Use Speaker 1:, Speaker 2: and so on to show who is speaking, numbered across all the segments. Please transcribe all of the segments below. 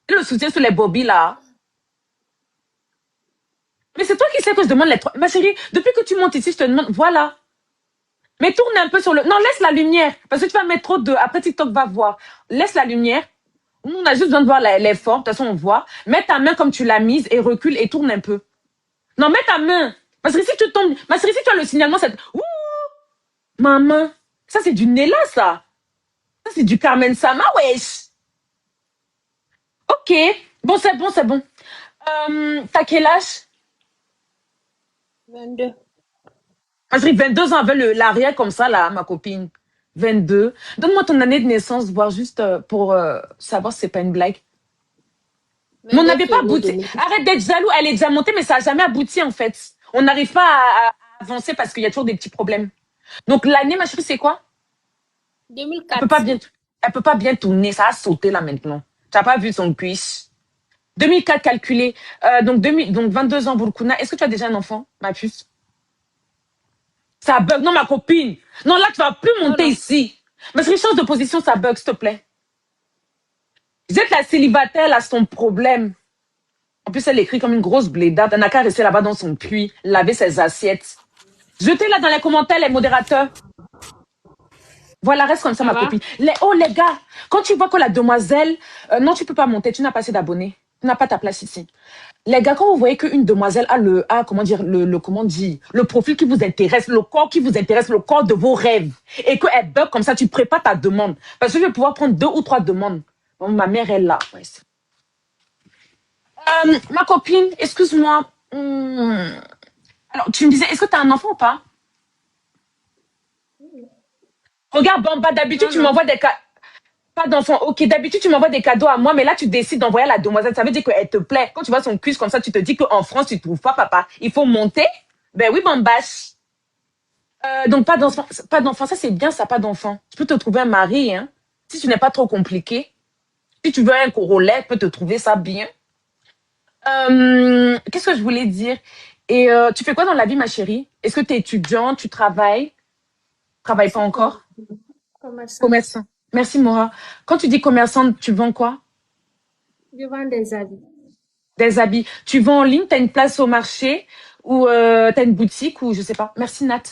Speaker 1: Et le soutien sur les bobbies, là. Mais c'est toi qui sais que je demande les trois. Ma chérie, depuis que tu montes ici, je te demande, voilà. Mais tourne un peu sur le... Non, laisse la lumière. Parce que tu vas mettre trop de... Après, TikTok va voir. Laisse la lumière. Nous, on a juste besoin de voir les formes. De toute façon, on voit. Mets ta main comme tu l'as mise et recule et tourne un peu. Non, mets ta main. Parce que si tu tombes... Ma chérie, si tu as le signalement, c'est... Ouh, maman. Ça, c'est du Nella, ça. Ça, c'est du Carmen Sama, wesh. Ok. Bon, c'est bon, c'est bon. T'as quel âge?
Speaker 2: 22.
Speaker 1: Ma chérie, 22 ans avec l'arrière comme ça, là, ma copine. 22. Donne-moi ton année de naissance, voir juste pour savoir si c'est pas une blague. Mais on
Speaker 2: 22
Speaker 1: n'avait pas
Speaker 2: février
Speaker 1: abouti.
Speaker 2: 2000.
Speaker 1: Arrête d'être jaloux, elle est déjà montée, mais ça n'a jamais abouti, en fait. On n'arrive pas à avancer parce qu'il y a toujours des petits problèmes. Donc, l'année, ma chérie, c'est quoi? Elle peut pas
Speaker 2: 2004.
Speaker 1: bien, elle peut pas bien tourner, ça a sauté, là, maintenant. Tu n'as pas vu son cuisse. 2004 calculé. Donc, 2000, donc, 22 ans, Burkuna. Est-ce que tu as déjà un enfant, ma puce? Ça bug. Non, ma copine. Non, là, tu vas plus
Speaker 2: Non,
Speaker 1: monter
Speaker 2: non.
Speaker 1: ici. Parce que change de position, ça bug, s'il te plaît. Jette la célibataire, là, c'est ton problème. En plus, elle écrit comme une grosse blédarde. Elle n'a qu'à rester là-bas dans son puits, laver ses assiettes. Jetez-la dans les commentaires, les modérateurs. Voilà, reste comme ça,
Speaker 2: Ça
Speaker 1: ma
Speaker 2: va?
Speaker 1: copine. Oh, les gars, quand tu vois que la demoiselle... non, tu peux pas monter, tu n'as pas assez d'abonnés. Tu n'as pas ta place ici. Les gars, quand vous voyez qu'une demoiselle comment dire, comment dire, le profil qui vous intéresse, le corps qui vous intéresse, le corps de vos rêves, et qu'elle bug comme ça, tu prépares ta demande. Parce que je vais pouvoir prendre 2 ou 3 demandes. Bon, ma mère est là. Ouais. Ma copine, excuse-moi. Alors, tu me disais, est-ce que tu as un enfant ou pas? Regarde, Bamba, d'habitude,
Speaker 2: Non,
Speaker 1: tu
Speaker 2: non.
Speaker 1: m'envoies des cadeaux. Pas d'enfant. Ok, d'habitude, tu m'envoies des cadeaux à moi, mais là, tu décides d'envoyer à la demoiselle. Ça veut dire qu'elle te plaît. Quand tu vois son cuisse comme ça, tu te dis qu'en France, tu ne trouves pas papa. Il faut monter. Ben oui, Bambache. Donc, pas d'enfant. Pas d'enfant, ça, c'est bien, ça, pas d'enfant. Tu peux te trouver un mari, hein. Si tu n'es pas trop compliqué. Si tu veux un Corolla, tu peux te trouver ça bien. Qu'est-ce que je voulais dire? Et tu fais quoi dans la vie, ma chérie? Est-ce que tu es étudiante, tu travailles?
Speaker 2: Je
Speaker 1: Travailles pas
Speaker 2: suis
Speaker 1: encore?
Speaker 2: commerçante.
Speaker 1: Commerçant. Merci, Mora. Quand tu dis commerçante, tu vends quoi?
Speaker 2: Je vends des habits.
Speaker 1: Des habits. Tu vends en ligne, tu as une place au marché ou tu as une boutique ou je sais pas. Merci, Nat.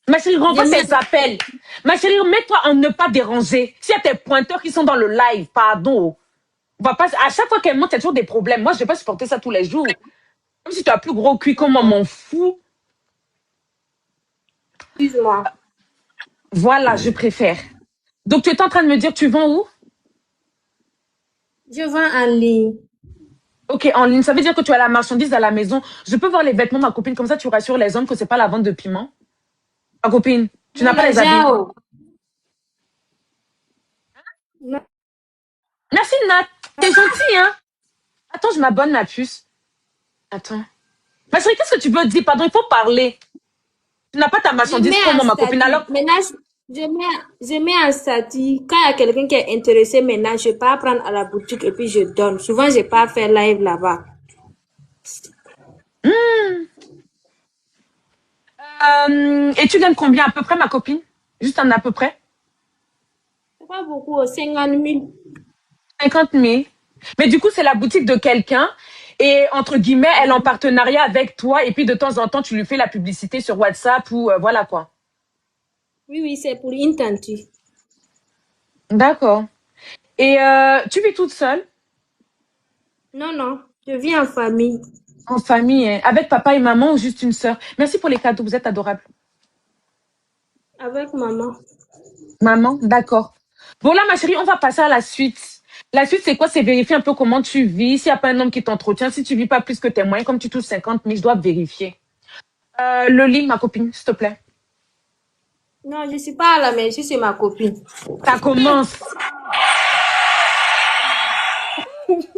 Speaker 1: Ma chérie,
Speaker 2: Je
Speaker 1: renvoie
Speaker 2: mets,
Speaker 1: ces appels. Ma chérie, mets-toi en ne pas déranger. S'il y a tes pointeurs qui sont dans le live, pardon. On va pas, à chaque fois qu'elle monte, il y a toujours des problèmes. Moi, je vais pas supporter ça tous les jours. Même si tu as plus gros cul, comme moi, m'en fous.
Speaker 2: excuse-moi.
Speaker 1: Voilà, je préfère. Donc, tu es en train de me dire, tu vends où?
Speaker 2: Je vends en ligne.
Speaker 1: Ok, en ligne. Ça veut dire que tu as la marchandise à la maison. Je peux voir les vêtements, ma copine. Comme ça, tu rassures les hommes que c'est pas la vente de piment. Ma copine, tu
Speaker 2: Non,
Speaker 1: n'as pas
Speaker 2: non,
Speaker 1: les habits.
Speaker 2: Jao. Non,
Speaker 1: Merci, Nat. T'es gentille, hein? Attends, je m'abonne, ma puce. Attends. Ma chérie, qu'est-ce que tu veux dire? Pardon, il faut parler. Tu n'as pas ta
Speaker 2: je
Speaker 1: marchandise
Speaker 2: mets
Speaker 1: comme
Speaker 2: en
Speaker 1: moi, ma copine.
Speaker 2: statut.
Speaker 1: Alors,
Speaker 2: Maintenant, je mets en statut. Quand il y a quelqu'un qui est intéressé maintenant, je pars prendre à la boutique et puis je donne. Souvent, je pars faire live là-bas.
Speaker 1: et tu gagnes combien à peu près, ma copine? Juste un à peu près?
Speaker 2: C'est pas beaucoup, 50 000.
Speaker 1: 50 000. Mais du coup, c'est la boutique de quelqu'un. Et entre guillemets, elle est en partenariat avec toi. Et puis, de temps en temps, tu lui fais la publicité sur WhatsApp ou voilà quoi.
Speaker 2: Oui, oui, c'est pour une tante.
Speaker 1: D'accord. Et tu vis toute seule?
Speaker 2: Non, non, je vis en famille.
Speaker 1: En famille, hein, avec papa et maman ou juste une sœur? Merci pour les cadeaux, vous êtes adorables.
Speaker 2: Avec maman.
Speaker 1: Maman, d'accord. Bon, là, ma chérie, on va passer à la suite. La suite, c'est quoi? C'est vérifier un peu comment tu vis. S'il n'y a pas un homme qui t'entretient, si tu vis pas plus que tes moyens, comme tu touches 50 000, je dois vérifier. Le lit, ma copine, s'il te plaît.
Speaker 2: Non, je suis pas à la maison, c'est ma copine.
Speaker 1: Ça commence.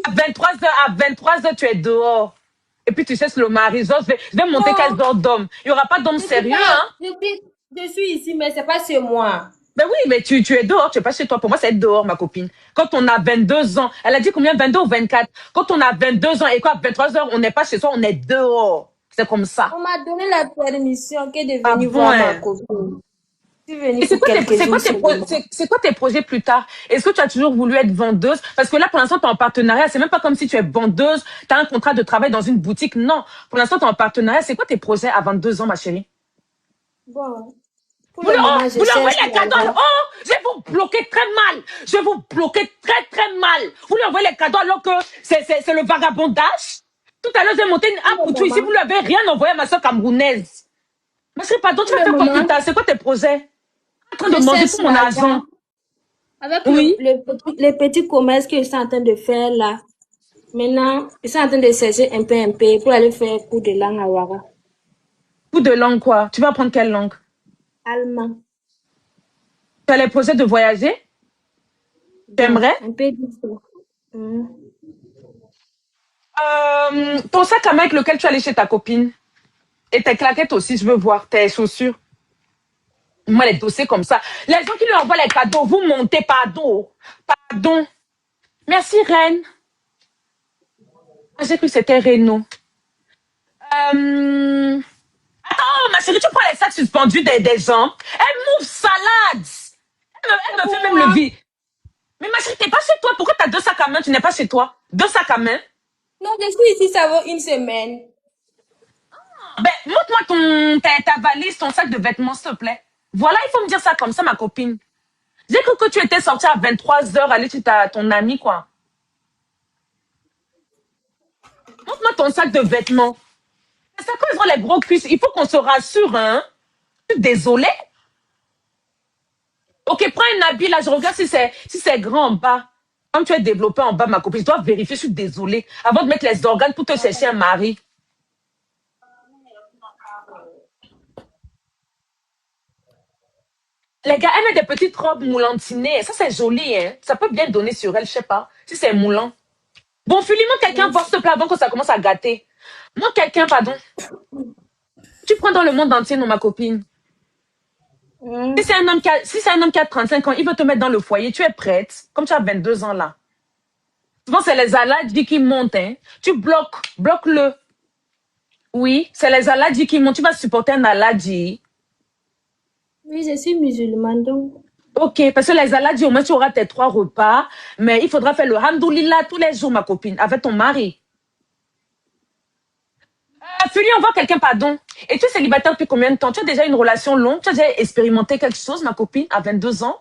Speaker 1: À 23 heures, tu es dehors. Et puis tu cherches le mari. Genre, je vais monter quel
Speaker 2: Non,
Speaker 1: genre d'homme. Il n'y aura pas d'homme
Speaker 2: je suis
Speaker 1: sérieux,
Speaker 2: pas,
Speaker 1: hein?
Speaker 2: je suis ici, mais c'est pas chez moi.
Speaker 1: Ben oui, mais tu es dehors, tu es pas chez toi. Pour moi, c'est être dehors, ma copine. Quand on a 22 ans, elle a dit combien? 22 ou 24? Quand on a 22 ans et quoi, 23 heures, on n'est pas chez soi, on est dehors. C'est comme ça.
Speaker 2: On m'a donné la permission que de
Speaker 1: Ah
Speaker 2: venir
Speaker 1: bon,
Speaker 2: voir ma
Speaker 1: hein?
Speaker 2: copine. Je suis venue
Speaker 1: Et
Speaker 2: pour quelques jours seulement.
Speaker 1: c'est quoi tes projets plus tard? Est-ce que tu as toujours voulu être vendeuse? Parce que là, pour l'instant, tu es en partenariat. C'est même pas comme si tu es vendeuse, tu as un contrat de travail dans une boutique. Non. Pour l'instant, tu es en partenariat. C'est quoi tes projets à 22 ans, ma chérie?
Speaker 2: Bon, pour le moment, je
Speaker 1: Vous lui
Speaker 2: cherche
Speaker 1: envoyez les cadeaux.
Speaker 2: l'argent.
Speaker 1: Oh, je vais vous bloquer très mal. Je vais vous bloquer très, très mal. Vous lui envoyez les cadeaux alors que c'est le vagabondage. Tout à l'heure, j'ai monté une
Speaker 2: Pour
Speaker 1: app
Speaker 2: le
Speaker 1: pour tout ici.
Speaker 2: moment,
Speaker 1: Vous lui avez rien envoyé à ma soeur camerounaise. Ma chérie, pardon, tu
Speaker 2: pour
Speaker 1: vas
Speaker 2: le
Speaker 1: faire quoi plus
Speaker 2: moment,
Speaker 1: tard? C'est quoi tes projets? En train
Speaker 2: je
Speaker 1: de manger
Speaker 2: cherche
Speaker 1: tout mon
Speaker 2: l'argent.
Speaker 1: argent.
Speaker 2: Avec
Speaker 1: Oui.
Speaker 2: les petits commerces que je suis en train de faire là. Maintenant, je suis en train de chercher un peu pour aller faire cours de langue à Ouaga.
Speaker 1: Coup de langue, quoi. Tu vas apprendre quelle langue?
Speaker 2: Allemand.
Speaker 1: Tu as les projets de voyager? Tu
Speaker 2: Bon,
Speaker 1: aimerais?
Speaker 2: un peu difficile. Hmm.
Speaker 1: Ton sac à main avec lequel tu es allé chez ta copine. Et tes claquettes aussi, je veux voir. Tes chaussures. Moi, les dossiers comme ça. Les gens qui lui envoient les cadeaux, vous montez, pardon. Pardon. Merci, Reine. Ah, j'ai cru que c'était Renault. Attends, ma chérie, tu prends les sacs suspendus des gens. Elle move salade. Elle me
Speaker 2: Pour
Speaker 1: fait même le
Speaker 2: moi,
Speaker 1: vide. Mais ma chérie, t'es pas chez toi. Pourquoi t'as deux sacs à main? Tu n'es pas chez toi. Deux sacs à main.
Speaker 2: non, je suis ici, ça vaut une semaine.
Speaker 1: Ben, montre-moi ta valise, ton sac de vêtements, s'il te plaît. Voilà, il faut me dire ça comme ça, ma copine. J'ai cru que tu étais sortie à 23 h aller chez ton ami, quoi. Montre-moi ton sac de vêtements. C'est ça, quand ils ont les gros cuisses, il faut qu'on se rassure, hein. Je suis désolée. Ok, prends un habit, là, je regarde si c'est grand en bas. Comme tu es développé en bas, ma copine, je dois vérifier, je suis désolée. Avant de mettre les organes pour te chercher un mari. Les gars, elle met des petites robes moulantinées. Ça, c'est joli, hein. Ça peut bien donner sur elle, je sais pas. Si c'est moulant. Bon, Philippe, moi, quelqu'un voir, s'il te plaît, avant que ça commence à gâter. Moi, quelqu'un, pardon. Tu prends dans le monde entier, non, ma copine.
Speaker 2: Hmm.
Speaker 1: Si c'est un homme qui a 35 ans, il veut te mettre dans le foyer, tu es prête. Comme tu as 22 ans, là. Souvent, c'est les aladji qui montent, hein. Tu bloque-le. Oui, c'est les aladji qui montent. Tu vas supporter un aladji.
Speaker 2: Oui, je suis musulmane, donc.
Speaker 1: Ok, parce que les aladji, au moins, tu auras tes 3 repas. Mais il faudra faire le hamdoulillah tous les jours, ma copine, avec ton mari. Fulie, on voit quelqu'un, pardon. Et tu es célibataire depuis combien de temps? Tu as déjà une relation longue? Tu as déjà expérimenté quelque chose, ma copine, à 22 ans?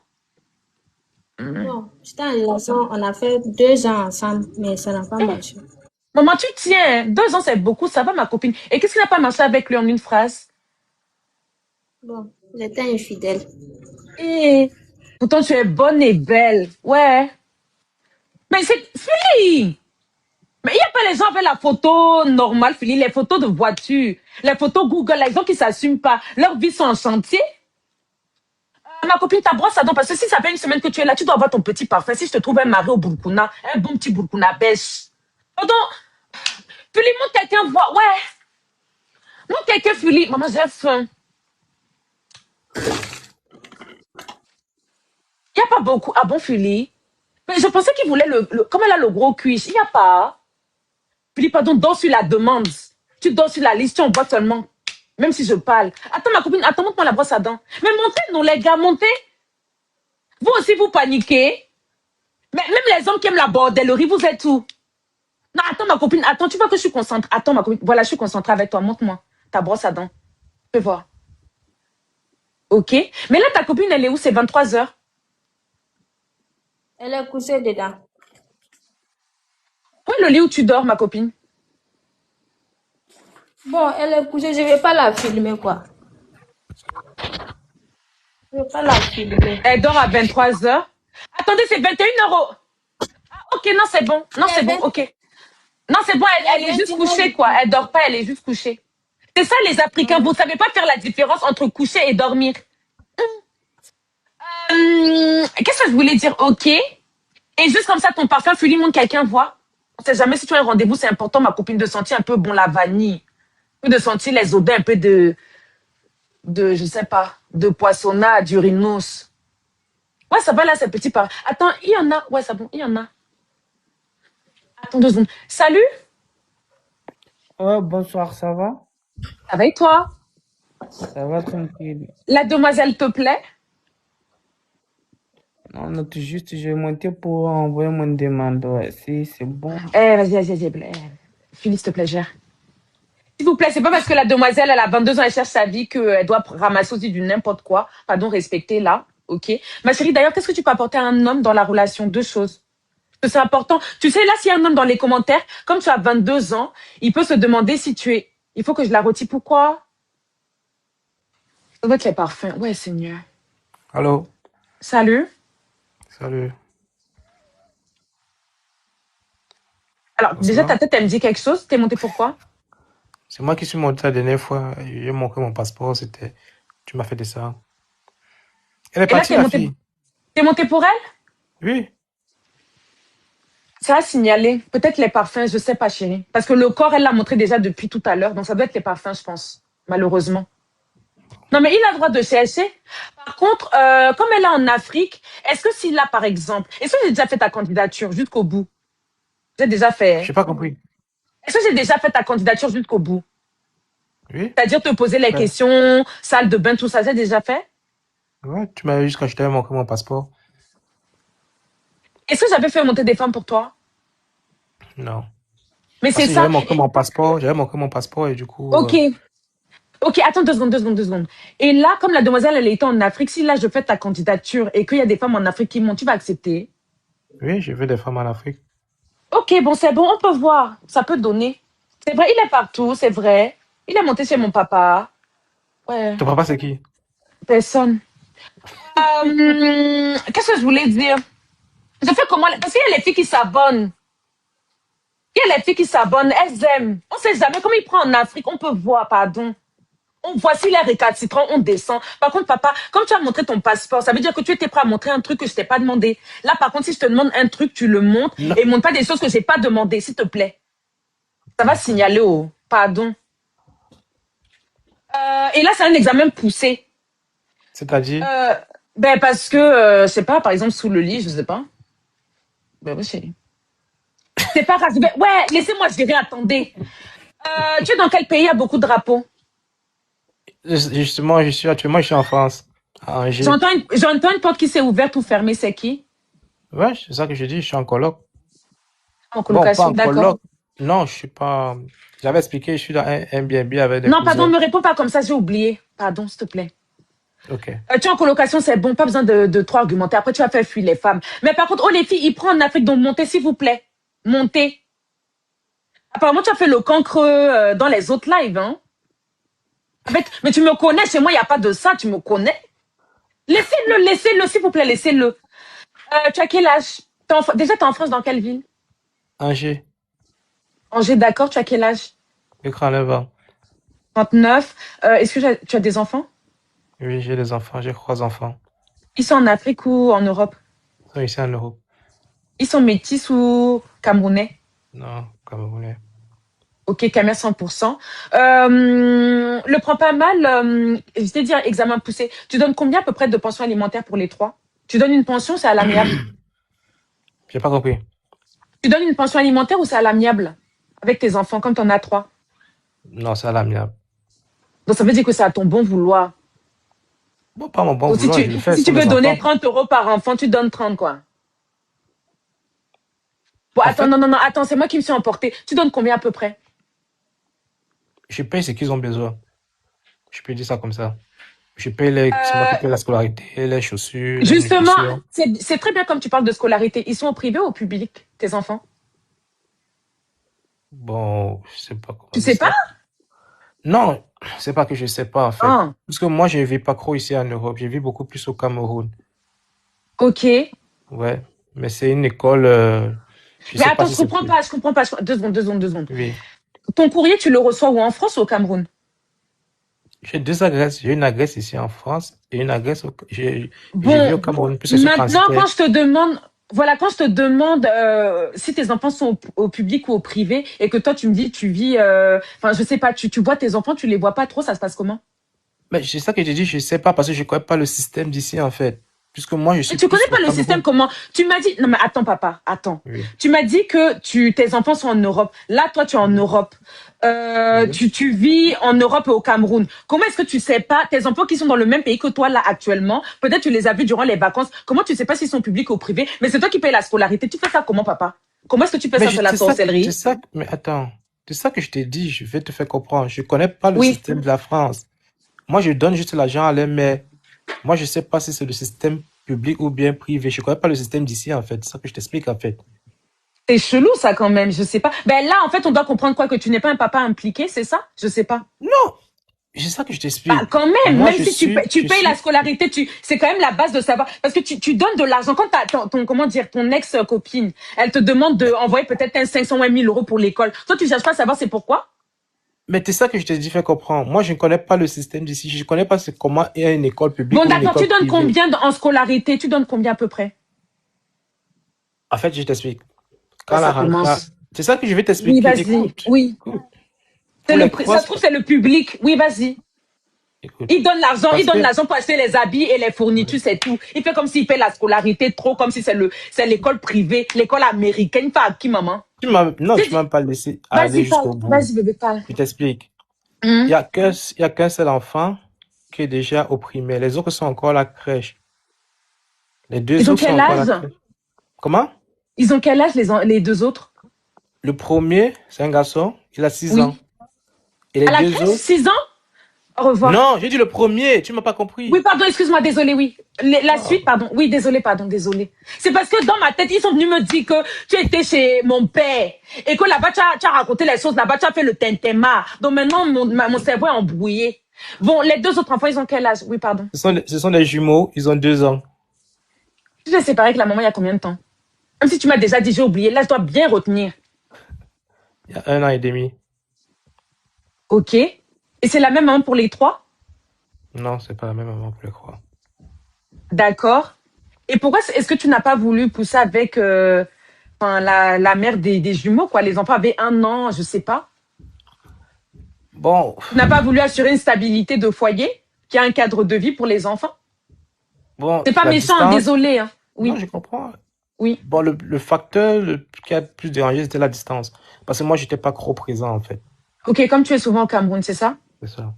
Speaker 2: Bon, j'étais en relation, on a fait 2 ans ensemble, mais ça n'a pas marché.
Speaker 1: Maman, tu tiens. 2 ans, c'est beaucoup. Ça va, ma copine. Et qu'est-ce qui n'a pas marché avec lui en une phrase?
Speaker 2: Bon, j'étais infidèle.
Speaker 1: Eh, pourtant, tu es bonne et belle. Ouais. Mais c'est Fulie. Mais il n'y a pas les gens avec la photo normale, Fulie. Les photos de voiture. Les photos Google. Les gens qui ne s'assument pas. Leurs vies sont en chantier. Ma copine, ta brosse à dents, parce que si ça fait une semaine que tu es là, tu dois avoir ton petit parfum. Si je te trouve un mari au Burkina, un bon petit Burkina beige. Pardon, Fulie, montre quelqu'un voir. Ouais, montre quelqu'un, Fulie. Maman, j'ai faim. Il n'y a pas beaucoup. Ah bon, Fulie? Mais je pensais qu'il voulait comme elle a le gros cuisse. Il n'y a pas. Fulie, pardon, dors sur la demande. Tu dors sur la liste, tu en bois seulement. Même si je parle. Attends, ma copine, attends, montre-moi la brosse à dents. Mais montez, non, les gars, montez. Vous aussi, vous paniquez. Mais même les hommes qui aiment la bordellerie, vous êtes où? Non, attends, ma copine, attends, tu vois que je suis concentrée. Attends, ma copine, voilà, je suis concentrée avec toi. Montre-moi ta brosse à dents. Je peux voir. Ok. Mais là, ta copine, elle est où? C'est 23 h.
Speaker 2: Elle est couchée dedans.
Speaker 1: Où est le lit où tu dors, ma copine?
Speaker 2: Bon, elle est couchée, je ne vais pas la filmer, quoi. Je ne vais pas la filmer.
Speaker 1: Elle dort à 23 h. Attendez, c'est 21 €. Ah, ok, non, c'est bon. Non,
Speaker 2: Il y a
Speaker 1: c'est bon,
Speaker 2: 20
Speaker 1: ok. Non, c'est bon,
Speaker 2: il y a
Speaker 1: elle est juste
Speaker 2: 29
Speaker 1: couchée, quoi. Elle dort pas, elle est juste couchée. C'est ça, les Africains. Vous savez pas faire la différence entre coucher et dormir. Qu'est-ce que je voulais dire? Ok. Et juste comme ça, ton parfum, Fulie, montre quelqu'un voit. On sait jamais si tu as un rendez-vous, c'est important, ma copine, de sentir un peu bon la vanille. Ou de sentir les odeurs un peu je sais pas, de poissonnade, d'urinos. Ouais, ça va là, ces petits pas. Attends, il y en a. Ouais, c'est bon, il y en a. Attends 2 secondes. Salut,
Speaker 3: Ouais, bonsoir, ça va?
Speaker 1: avec toi?
Speaker 3: Ça va tranquille.
Speaker 1: La demoiselle te plaît?
Speaker 3: Non, non, tout juste, j'ai monté pour envoyer mon demande. Ouais, si, c'est bon.
Speaker 1: Vas-y. Phyllis, s'il te plaît, gère. S'il vous plaît, c'est pas parce que la demoiselle, elle a 22 ans, elle cherche sa vie qu'elle doit ramasser aussi du n'importe quoi. Pardon, respecter là. OK. Ma chérie, d'ailleurs, qu'est-ce que tu peux apporter à un homme dans la relation? Deux choses. Parce que c'est important. Tu sais, là, s'il y a un homme dans les commentaires, comme tu as 22 ans, il peut se demander si tu es... Il faut que je la retire. Pourquoi? Ça doit être les parfums. Ouais, Seigneur.
Speaker 4: Allô?
Speaker 1: Salut.
Speaker 4: Salut.
Speaker 1: Alors,
Speaker 4: Ça
Speaker 1: déjà,
Speaker 4: va?
Speaker 1: ta tête, elle me dit quelque chose. T'es monté pourquoi?
Speaker 4: C'est moi qui suis monté la dernière fois. J'ai montré mon passeport. C'était... Tu m'as fait de ça. Elle est
Speaker 1: Et là,
Speaker 4: partie, la fille.
Speaker 1: t'es monté pour elle?
Speaker 4: Oui.
Speaker 1: Ça a signalé. Peut-être les parfums, je sais pas, chérie. Parce que le corps, elle l'a montré déjà depuis tout à l'heure. Donc, ça doit être les parfums, je pense. Malheureusement. Non, mais il a le droit de chercher. Par contre, comme elle est en Afrique, est-ce que s'il a, par exemple... Est-ce que j'ai déjà fait ta candidature jusqu'au bout? J'ai déjà fait.
Speaker 4: J'ai pas compris.
Speaker 1: Est-ce que j'ai déjà fait ta candidature jusqu'au bout?
Speaker 4: Oui.
Speaker 1: C'est-à-dire te poser les
Speaker 4: Ouais.
Speaker 1: questions, salle de bain, tout ça, j'ai déjà fait?
Speaker 4: Ouais, tu m'avais juste quand je t'avais montré mon passeport.
Speaker 1: Est-ce que j'avais fait monter des femmes pour toi?
Speaker 4: Non.
Speaker 1: Mais
Speaker 4: Parce
Speaker 1: c'est
Speaker 4: que
Speaker 1: ça.
Speaker 4: j'avais montré mon passeport. J'avais montré mon passeport et du coup...
Speaker 1: Ok. Ok, attends 2 secondes. Et là, comme la demoiselle, elle était en Afrique, si là, je fais ta candidature et qu'il y a des femmes en Afrique qui montent, tu vas accepter?
Speaker 4: Oui, j'ai vu des femmes en Afrique.
Speaker 1: Ok, bon, c'est bon, on peut voir. Ça peut donner. C'est vrai, il est partout, c'est vrai. Il est monté chez mon papa. Ouais,
Speaker 4: Ton papa, c'est qui?
Speaker 1: personne. Qu'est-ce que je voulais dire? Je fais comment? Parce qu'il y a les filles qui s'abonnent. Il y a les filles qui s'abonnent, elles aiment. On sait jamais. Comme il prend en Afrique, on peut voir, pardon. On voit s'il est récalcitrant, on descend. Par contre, papa, comme tu as montré ton passeport, ça veut dire que tu étais prêt à montrer un truc que je t'ai pas demandé. Là, par contre, si je te demande un truc, tu le montres
Speaker 4: Non.
Speaker 1: et montre pas des choses que j'ai pas demandé, s'il te plaît. Ça va signaler au pardon. Et là, c'est un examen poussé.
Speaker 4: C'est-à-dire?
Speaker 1: Ben parce que, je sais pas, par exemple, sous le lit, je sais pas. Ben oui, chérie. C'est pas grave. Ben, ouais, laissez-moi gérer, attendez. Tu es dans quel pays? Il y a beaucoup de drapeaux.
Speaker 4: Justement, actuellement, je suis en France. À Angers.
Speaker 1: J'entends une porte qui s'est ouverte ou fermée, c'est qui?
Speaker 4: Ouais, c'est ça que je dis, je suis en coloc.
Speaker 1: En
Speaker 4: Bon, pas
Speaker 1: colocation,
Speaker 4: en
Speaker 1: d'accord.
Speaker 4: coloc. Non, je suis pas... J'avais expliqué, je suis dans un Airbnb avec des
Speaker 1: Non, pardon,
Speaker 4: cousins.
Speaker 1: me réponds pas comme ça, j'ai oublié. Pardon, s'il te plaît.
Speaker 4: Ok.
Speaker 1: Tu es en colocation, c'est bon, pas besoin de trop argumenter. Après, tu vas faire fuir les femmes. Mais par contre, oh les filles, ils prennent en Afrique, donc montez, s'il vous plaît. Montez. Apparemment, tu as fait le cancre dans les autres lives, hein. Mais tu me connais, chez moi, il n'y a pas de ça, tu me connais. Laissez-le, s'il vous plaît, laissez-le. Tu as quel âge? Déjà, t'es en France, dans quelle ville?
Speaker 4: Angers,
Speaker 1: Angers, d'accord, tu as quel âge?
Speaker 4: j'ai 39 ans.
Speaker 1: 39. Est-ce que tu as des enfants?
Speaker 4: Oui, j'ai des enfants, j'ai 3 enfants.
Speaker 1: Ils sont en Afrique ou en Europe?
Speaker 4: Ils sont ici en Europe.
Speaker 1: Ils sont métis ou camerounais?
Speaker 4: Non, Camerounais.
Speaker 1: Ok, Camer 100%. Le prends pas mal, je t'ai dit examen poussé. Tu donnes combien à peu près de pension alimentaire pour les trois? Tu donnes une pension, c'est à l'amiable?
Speaker 4: J'ai pas compris.
Speaker 1: Tu donnes une pension alimentaire ou c'est à l'amiable? Avec tes enfants, comme tu en as 3.
Speaker 4: Non, c'est à l'amiable.
Speaker 1: Donc ça veut dire que c'est à ton bon vouloir.
Speaker 4: Bon, pas mon bon
Speaker 1: Donc,
Speaker 4: vouloir, je le fais
Speaker 1: si tu
Speaker 4: pour
Speaker 1: veux
Speaker 4: mes
Speaker 1: donner
Speaker 4: enfants.
Speaker 1: 30 € par enfant, tu donnes 30, quoi. Bon,
Speaker 4: En
Speaker 1: attends,
Speaker 4: fait,
Speaker 1: non, attends, c'est moi qui me suis emportée. Tu donnes combien à peu près?
Speaker 4: je paye ce qu'ils ont besoin. Je peux dire ça comme ça. Je paye c'est moi qui paye la scolarité, les chaussures, la
Speaker 1: Justement,
Speaker 4: nutrition.
Speaker 1: c'est très bien comme tu parles de scolarité. Ils sont au privé ou au public, tes enfants?
Speaker 4: Bon, je sais pas comment
Speaker 1: Tu
Speaker 4: dire
Speaker 1: sais pas?
Speaker 4: ça. Non, c'est pas que je sais pas en fait.
Speaker 1: Ah,
Speaker 4: Parce que moi, je vis pas trop ici en Europe. Je vis beaucoup plus au Cameroun.
Speaker 1: ok.
Speaker 4: Ouais, mais c'est une école. Je
Speaker 1: Mais
Speaker 4: sais pas
Speaker 1: attends,
Speaker 4: si
Speaker 1: je
Speaker 4: c'est.
Speaker 1: comprends pas, je comprends pas. 2 secondes.
Speaker 4: Oui.
Speaker 1: Ton courrier, tu le reçois où, en France ou au Cameroun?
Speaker 4: J'ai 2 adresses. J'ai une adresse ici en France et une adresse je vis au
Speaker 1: Bon,
Speaker 4: Cameroun puisque je suis
Speaker 1: maintenant,
Speaker 4: transitaire.
Speaker 1: quand je te demande, voilà, quand je te demande si tes enfants sont au public ou au privé et que toi, tu me dis, tu vis, enfin, je sais pas, tu vois tes enfants, tu les vois pas trop, ça se passe comment?
Speaker 4: Mais c'est ça que j'ai dit, je sais pas parce que je connais pas le système d'ici en fait. Puisque moi, je
Speaker 1: Mais
Speaker 4: suis
Speaker 1: tu
Speaker 4: plus
Speaker 1: connais
Speaker 4: au
Speaker 1: pas le système
Speaker 4: Cameroun.
Speaker 1: comment? Tu m'as dit, non mais attends papa, attends.
Speaker 4: Oui.
Speaker 1: Tu m'as dit que tes enfants sont en Europe. Là, toi, tu es en Europe.
Speaker 4: Oui.
Speaker 1: Tu vis en Europe et au Cameroun. Comment est-ce que tu sais pas, tes enfants qui sont dans le même pays que toi là actuellement, peut-être tu les as vus durant les vacances, comment tu sais pas s'ils sont publics ou privés? Mais c'est toi qui payes la scolarité. Tu fais ça comment, papa? Comment est-ce que tu fais ça? C'est la
Speaker 4: C'est
Speaker 1: sorcellerie?
Speaker 4: ça, mais attends. C'est ça que je t'ai dit, je vais te faire comprendre. Je connais pas le
Speaker 1: Oui.
Speaker 4: système de la France. Moi, je donne juste l'argent à les mères. Moi, je sais pas si c'est le système public ou bien privé. Je connais pas le système d'ici, en fait. C'est ça que je t'explique, en fait.
Speaker 1: C'est chelou ça quand même, je sais pas. Ben là, en fait, on doit comprendre quoi? Que tu n'es pas un papa impliqué, c'est ça? Je sais pas.
Speaker 4: Non! C'est ça que je
Speaker 1: Bah,
Speaker 4: t'explique.
Speaker 1: quand même,
Speaker 4: Moi,
Speaker 1: même si tu payes la scolarité, c'est quand même la base de savoir. Parce que tu donnes de l'argent. Quand comment dire, ton ex-copine, elle te demande d'envoyer peut-être 500 ou 1000 euros pour l'école. Toi, tu cherches pas à savoir c'est pourquoi?
Speaker 4: Mais c'est ça que je t'ai dit, fais comprendre. Moi, je ne connais pas le système d'ici. Je ne connais pas comment il y a une école publique
Speaker 1: Bon,
Speaker 4: ou une
Speaker 1: d'accord,
Speaker 4: école
Speaker 1: tu donnes
Speaker 4: privée.
Speaker 1: combien en scolarité? Tu donnes combien à peu près?
Speaker 4: En fait, je t'explique.
Speaker 1: Quand ça commence.
Speaker 4: C'est ça que je vais t'expliquer.
Speaker 1: Oui, vas-y.
Speaker 4: Écoute.
Speaker 1: Oui.
Speaker 4: Écoute.
Speaker 1: Ça se trouve, c'est le public. Oui, vas-y.
Speaker 4: Écoute.
Speaker 1: Il donne l'argent,
Speaker 4: Parce
Speaker 1: il donne
Speaker 4: que-
Speaker 1: l'argent pour acheter les habits et les fournitures, c'est tout. Il fait comme s'il paie la scolarité trop, comme si c'est l'école privée, l'école américaine. Pas à qui, maman?
Speaker 4: Non, tu m'as pas laissé aller
Speaker 1: Vas-y,
Speaker 4: jusqu'au
Speaker 1: parle.
Speaker 4: bout.
Speaker 1: Vas-y, bébé, parle.
Speaker 4: Je t'explique.
Speaker 1: Hum.
Speaker 4: Il y a qu'un seul enfant qui est déjà au primaire. Les autres sont encore à la crèche. Les deux
Speaker 1: Ils ont
Speaker 4: autres sont
Speaker 1: quel
Speaker 4: encore à la
Speaker 1: âge?
Speaker 4: crèche. Comment?
Speaker 1: Ils ont quel âge, les deux autres?
Speaker 4: Le premier, c'est un garçon. Il a 6
Speaker 1: Oui.
Speaker 4: ans. Et les
Speaker 1: À la
Speaker 4: deux
Speaker 1: crèche,
Speaker 4: autres...
Speaker 1: 6 ans? Au revoir.
Speaker 4: Non, j'ai dit le premier. Tu m'as pas compris.
Speaker 1: Oui, pardon, excuse-moi, désolé, oui. La suite, pardon. Oui, désolé, pardon, désolé. C'est parce que dans ma tête, ils sont venus me dire que tu étais chez mon père et que là-bas, tu as raconté les choses, là-bas, tu as fait le tintéma. Donc maintenant, mon cerveau est embrouillé. Bon, les deux autres enfants, ils ont quel âge? Oui, pardon.
Speaker 4: Ce sont des jumeaux. Ils ont 2 ans.
Speaker 1: Tu t'es séparé avec la maman il y a combien de temps? Même si tu m'as déjà dit, j'ai oublié. Là, je dois bien retenir.
Speaker 4: Il y a 1 an et demi.
Speaker 1: Ok. Et c'est la même maman pour les trois?
Speaker 4: Non, c'est pas la même maman pour les croire.
Speaker 1: D'accord. Et pourquoi est-ce que tu n'as pas voulu pousser avec la mère des jumeaux, quoi? Les enfants avaient 1 an, je sais pas.
Speaker 4: Bon,
Speaker 1: Tu n'as pas voulu assurer une stabilité de foyer, qui a un cadre de vie pour les enfants?
Speaker 4: bon,
Speaker 1: C'est pas
Speaker 4: la
Speaker 1: méchant,
Speaker 4: distance-
Speaker 1: désolé. Hein. Oui,
Speaker 4: Non, je comprends.
Speaker 1: oui.
Speaker 4: Bon, le facteur qui a le plus dérangé, c'était la distance. Parce que moi, j'étais pas trop présent, en fait.
Speaker 1: Ok, comme tu es souvent au Cameroun, c'est ça?
Speaker 4: C'est ça.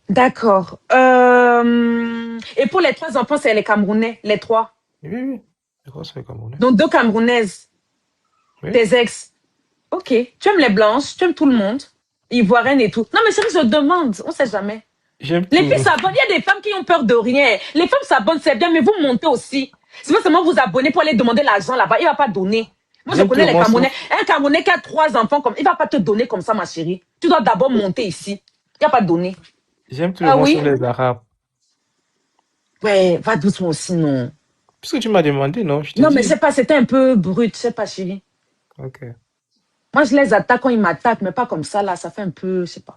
Speaker 1: D'accord. Et pour les 3 enfants, c'est les Camerounais, les 3.
Speaker 4: Oui, oui. Je crois que c'est Camerounais.
Speaker 1: Donc 2 Camerounaises,
Speaker 4: Oui.
Speaker 1: tes ex. Ok. Tu aimes les blanches, tu aimes tout le monde, ivoirienne et tout. Non, mais chérie, je demande, on sait jamais.
Speaker 4: J'aime
Speaker 1: Les
Speaker 4: tout.
Speaker 1: filles s'abonnent, il y a des femmes qui ont peur de rien. Les femmes s'abonnent, c'est bien, mais vous montez aussi. C'est pas seulement vous abonner pour aller demander l'argent là-bas, il va pas donner. Moi, je
Speaker 4: J'aime
Speaker 1: connais
Speaker 4: tout,
Speaker 1: les
Speaker 4: moi,
Speaker 1: Camerounais. Un Camerounais qui a 3 enfants, il va pas te donner comme ça, ma chérie. Tu dois d'abord monter ici. Il va pas te donner.
Speaker 4: J'aime tout
Speaker 1: Ah
Speaker 4: le monde
Speaker 1: oui?
Speaker 4: sur les Arabes.
Speaker 1: Ouais, va doucement aussi, non.
Speaker 4: Puisque tu m'as demandé, non? Je t'ai
Speaker 1: Non,
Speaker 4: dit.
Speaker 1: mais je sais pas, c'était un peu brut, je sais pas, chérie.
Speaker 4: Ok.
Speaker 1: Moi, je les attaque quand ils m'attaquent, mais pas comme ça, là, ça fait un peu, je sais pas.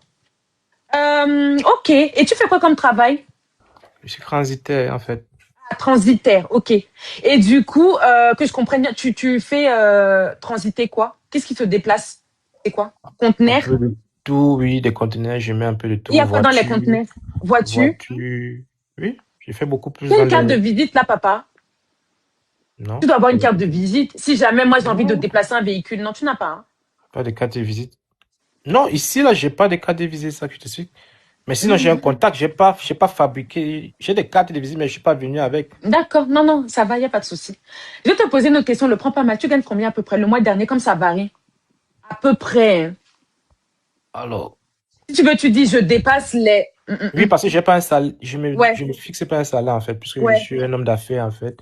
Speaker 1: Ok. Et tu fais quoi comme travail?
Speaker 4: Je suis transitaire, en fait.
Speaker 1: Ah, transitaire, ok. Et du coup, que je comprenne bien, tu fais transiter quoi? Qu'est-ce qui te déplace? C'est quoi? Conteneur?
Speaker 4: Un peu de tout, oui, des conteneurs, je mets un peu de tout.
Speaker 1: Il y a quoi dans les
Speaker 4: Voiture,
Speaker 1: conteneurs? Voiture?
Speaker 4: voiture. Oui, j'ai fait beaucoup plus
Speaker 1: Tu as
Speaker 4: dans
Speaker 1: une carte
Speaker 4: les...
Speaker 1: de visite là, papa?
Speaker 4: Non,
Speaker 1: Tu dois avoir une carte de visite. Si jamais moi j'ai envie de
Speaker 4: Non.
Speaker 1: déplacer un véhicule, non, tu n'as pas. Hein?
Speaker 4: pas de carte de visite. Non, ici, là, j'ai pas de carte de visite, ça que je te suis. Mais sinon, j'ai un contact, j'ai pas fabriqué. J'ai des cartes de visite, mais je suis pas venu avec.
Speaker 1: D'accord, non, non, ça va, il n'y a pas de souci. Je vais te poser une autre question, le prends pas mal. Tu gagnes combien à peu près? Le mois dernier, comme ça varie. À peu près. Hein.
Speaker 4: Alors,
Speaker 1: Si tu veux, tu dis, je dépasse les...
Speaker 4: oui, parce que j'ai pas un salaire, je
Speaker 1: Ouais.
Speaker 4: me fixe pas un salaire, en fait, puisque
Speaker 1: Ouais.
Speaker 4: je suis un homme d'affaires, en fait.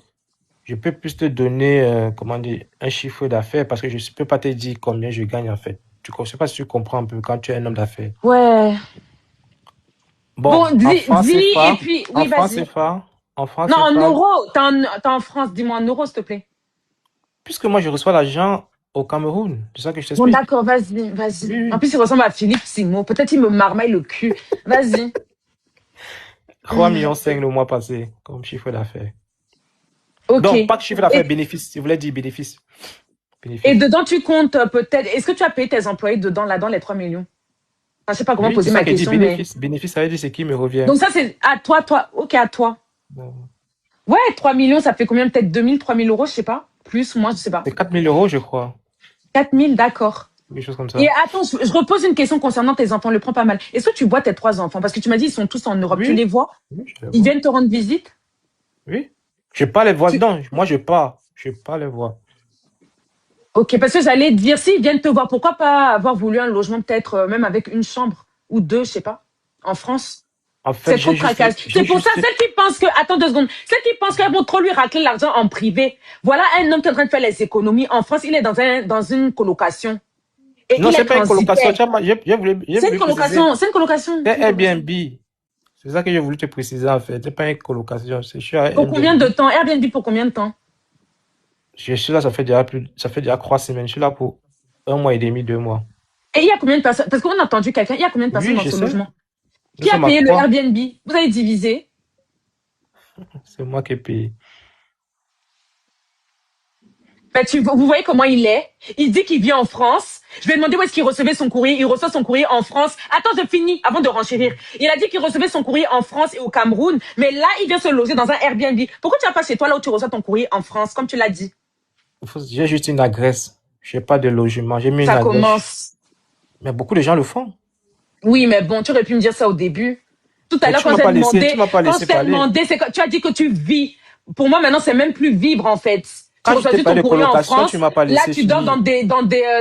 Speaker 4: Je peux plus te donner, comment dire, un chiffre d'affaires, parce que je peux pas te dire combien je gagne, en fait. Je sais pas si tu comprends un peu quand tu es un homme d'affaires.
Speaker 1: Ouais. Bon,
Speaker 4: en
Speaker 1: dis,
Speaker 4: France
Speaker 1: dis,
Speaker 4: CFA,
Speaker 1: et puis,
Speaker 4: en
Speaker 1: oui,
Speaker 4: France
Speaker 1: vas-y.
Speaker 4: CFA, en France
Speaker 1: Non, en
Speaker 4: CFA,
Speaker 1: euros. T'es en France, dis-moi en euros, s'il te plaît.
Speaker 4: puisque moi, je reçois l'argent au Cameroun. C'est ça que je
Speaker 1: Bon,
Speaker 4: t'explique.
Speaker 1: d'accord, vas-y, vas-y.
Speaker 4: Oui, oui.
Speaker 1: En plus, il ressemble à Philippe Simo. Peut-être il me marmaille le cul. Vas-y.
Speaker 4: 3,5 millions le mois passé, comme chiffre d'affaires.
Speaker 1: Ok.
Speaker 4: Donc, pas de chiffre d'affaires,
Speaker 1: Et-
Speaker 4: bénéfice. Je voulais dire bénéfice. Bénéfice.
Speaker 1: Et dedans, tu comptes peut-être... Est-ce que tu as payé tes employés dedans, là-dedans, les 3 millions? Enfin, je sais pas comment
Speaker 4: Oui,
Speaker 1: poser
Speaker 4: c'est
Speaker 1: ma
Speaker 4: ça qu'elle dit
Speaker 1: question, mais...
Speaker 4: bénéfice. Bénéfice, ça veut dire ce qui me revient.
Speaker 1: Donc ça, c'est à toi, toi. Ok, à toi.
Speaker 4: Bon.
Speaker 1: Ouais, 3 millions, ça fait combien? Peut-être 2 000, 3 000 euros, je sais pas. Plus, moins, je sais pas.
Speaker 4: C'est 4 000 euros, je crois.
Speaker 1: 4 000, d'accord.
Speaker 4: Quelque chose comme ça.
Speaker 1: Et attends, je repose une question concernant tes enfants, le prends pas mal. Est-ce que tu vois tes 3 enfants? Parce que tu m'as dit, ils sont tous en Europe. Tu
Speaker 4: Oui,
Speaker 1: les vois?
Speaker 4: oui, je les
Speaker 1: Ils
Speaker 4: vois.
Speaker 1: viennent te rendre visite?
Speaker 4: Oui. Je vais pas les voir
Speaker 1: Tu...
Speaker 4: dedans. Moi, je pars. Je vais pas les voir.
Speaker 1: Ok, parce que j'allais te dire, s'ils viennent te voir, pourquoi pas avoir voulu un logement peut-être même avec une chambre ou 2, je sais pas, en France?
Speaker 4: En fait,
Speaker 1: C'est trop craquage. C'est pour ça, celles qui pensent que, attends 2 secondes, celles qui pensent qu'elles vont trop lui racler l'argent en privé. Voilà un homme qui est en train de faire les économies. En France, il est dans une colocation. Et
Speaker 4: Non,
Speaker 1: il
Speaker 4: c'est
Speaker 1: est
Speaker 4: pas une colocation.
Speaker 1: transitaire.
Speaker 4: J'ai voulu
Speaker 1: C'est une
Speaker 4: préciser.
Speaker 1: colocation, c'est une colocation.
Speaker 4: C'est Airbnb. C'est ça que j'ai voulu te préciser, en fait. C'est pas une colocation. Je suis à
Speaker 1: Pour combien
Speaker 4: Airbnb.
Speaker 1: de temps? Airbnb pour combien de temps?
Speaker 4: Je suis là, ça fait déjà 3 semaines. Je suis là pour 1 mois et demi, 2 mois.
Speaker 1: Et il y a combien de personnes? Parce qu'on a entendu quelqu'un, il y a combien de personnes
Speaker 4: Oui,
Speaker 1: dans
Speaker 4: je
Speaker 1: ce
Speaker 4: sais.
Speaker 1: logement?
Speaker 4: Nous
Speaker 1: Qui a
Speaker 4: sommes à
Speaker 1: payé le
Speaker 4: 3.
Speaker 1: Airbnb? Vous avez divisé?
Speaker 4: C'est moi qui ai payé.
Speaker 1: Ben, vous voyez comment il est. Il dit qu'il vit en France. Je lui ai demandé où est-ce qu'il recevait son courrier. Il reçoit son courrier en France. Attends, je finis avant de renchérir. Il a dit qu'il recevait son courrier en France et au Cameroun. Mais là, il vient se loger dans un Airbnb. Pourquoi tu vas pas chez toi là où tu reçois ton courrier en France, comme tu l'as dit?
Speaker 4: J'ai juste une adresse. Je n'ai pas de logement. J'ai mis une
Speaker 1: Ça
Speaker 4: adresse.
Speaker 1: commence.
Speaker 4: Mais beaucoup de gens le font.
Speaker 1: Oui, mais bon, tu aurais pu me dire ça au début. Tout à
Speaker 4: Mais
Speaker 1: l'heure,
Speaker 4: tu
Speaker 1: quand
Speaker 4: m'as
Speaker 1: j'ai
Speaker 4: pas laissé,
Speaker 1: demandé,
Speaker 4: tu m'as pas
Speaker 1: quand
Speaker 4: laissé
Speaker 1: je t'ai
Speaker 4: parler.
Speaker 1: demandé, c'est que tu as dit que tu vis. Pour moi, maintenant, c'est même plus vivre, en fait. Tu
Speaker 4: Quand je
Speaker 1: reçois
Speaker 4: t'ai
Speaker 1: juste ton
Speaker 4: parlé de
Speaker 1: courrier en
Speaker 4: colocation,
Speaker 1: France.
Speaker 4: tu m'as pas
Speaker 1: Là,
Speaker 4: laissé
Speaker 1: tu dors
Speaker 4: finir.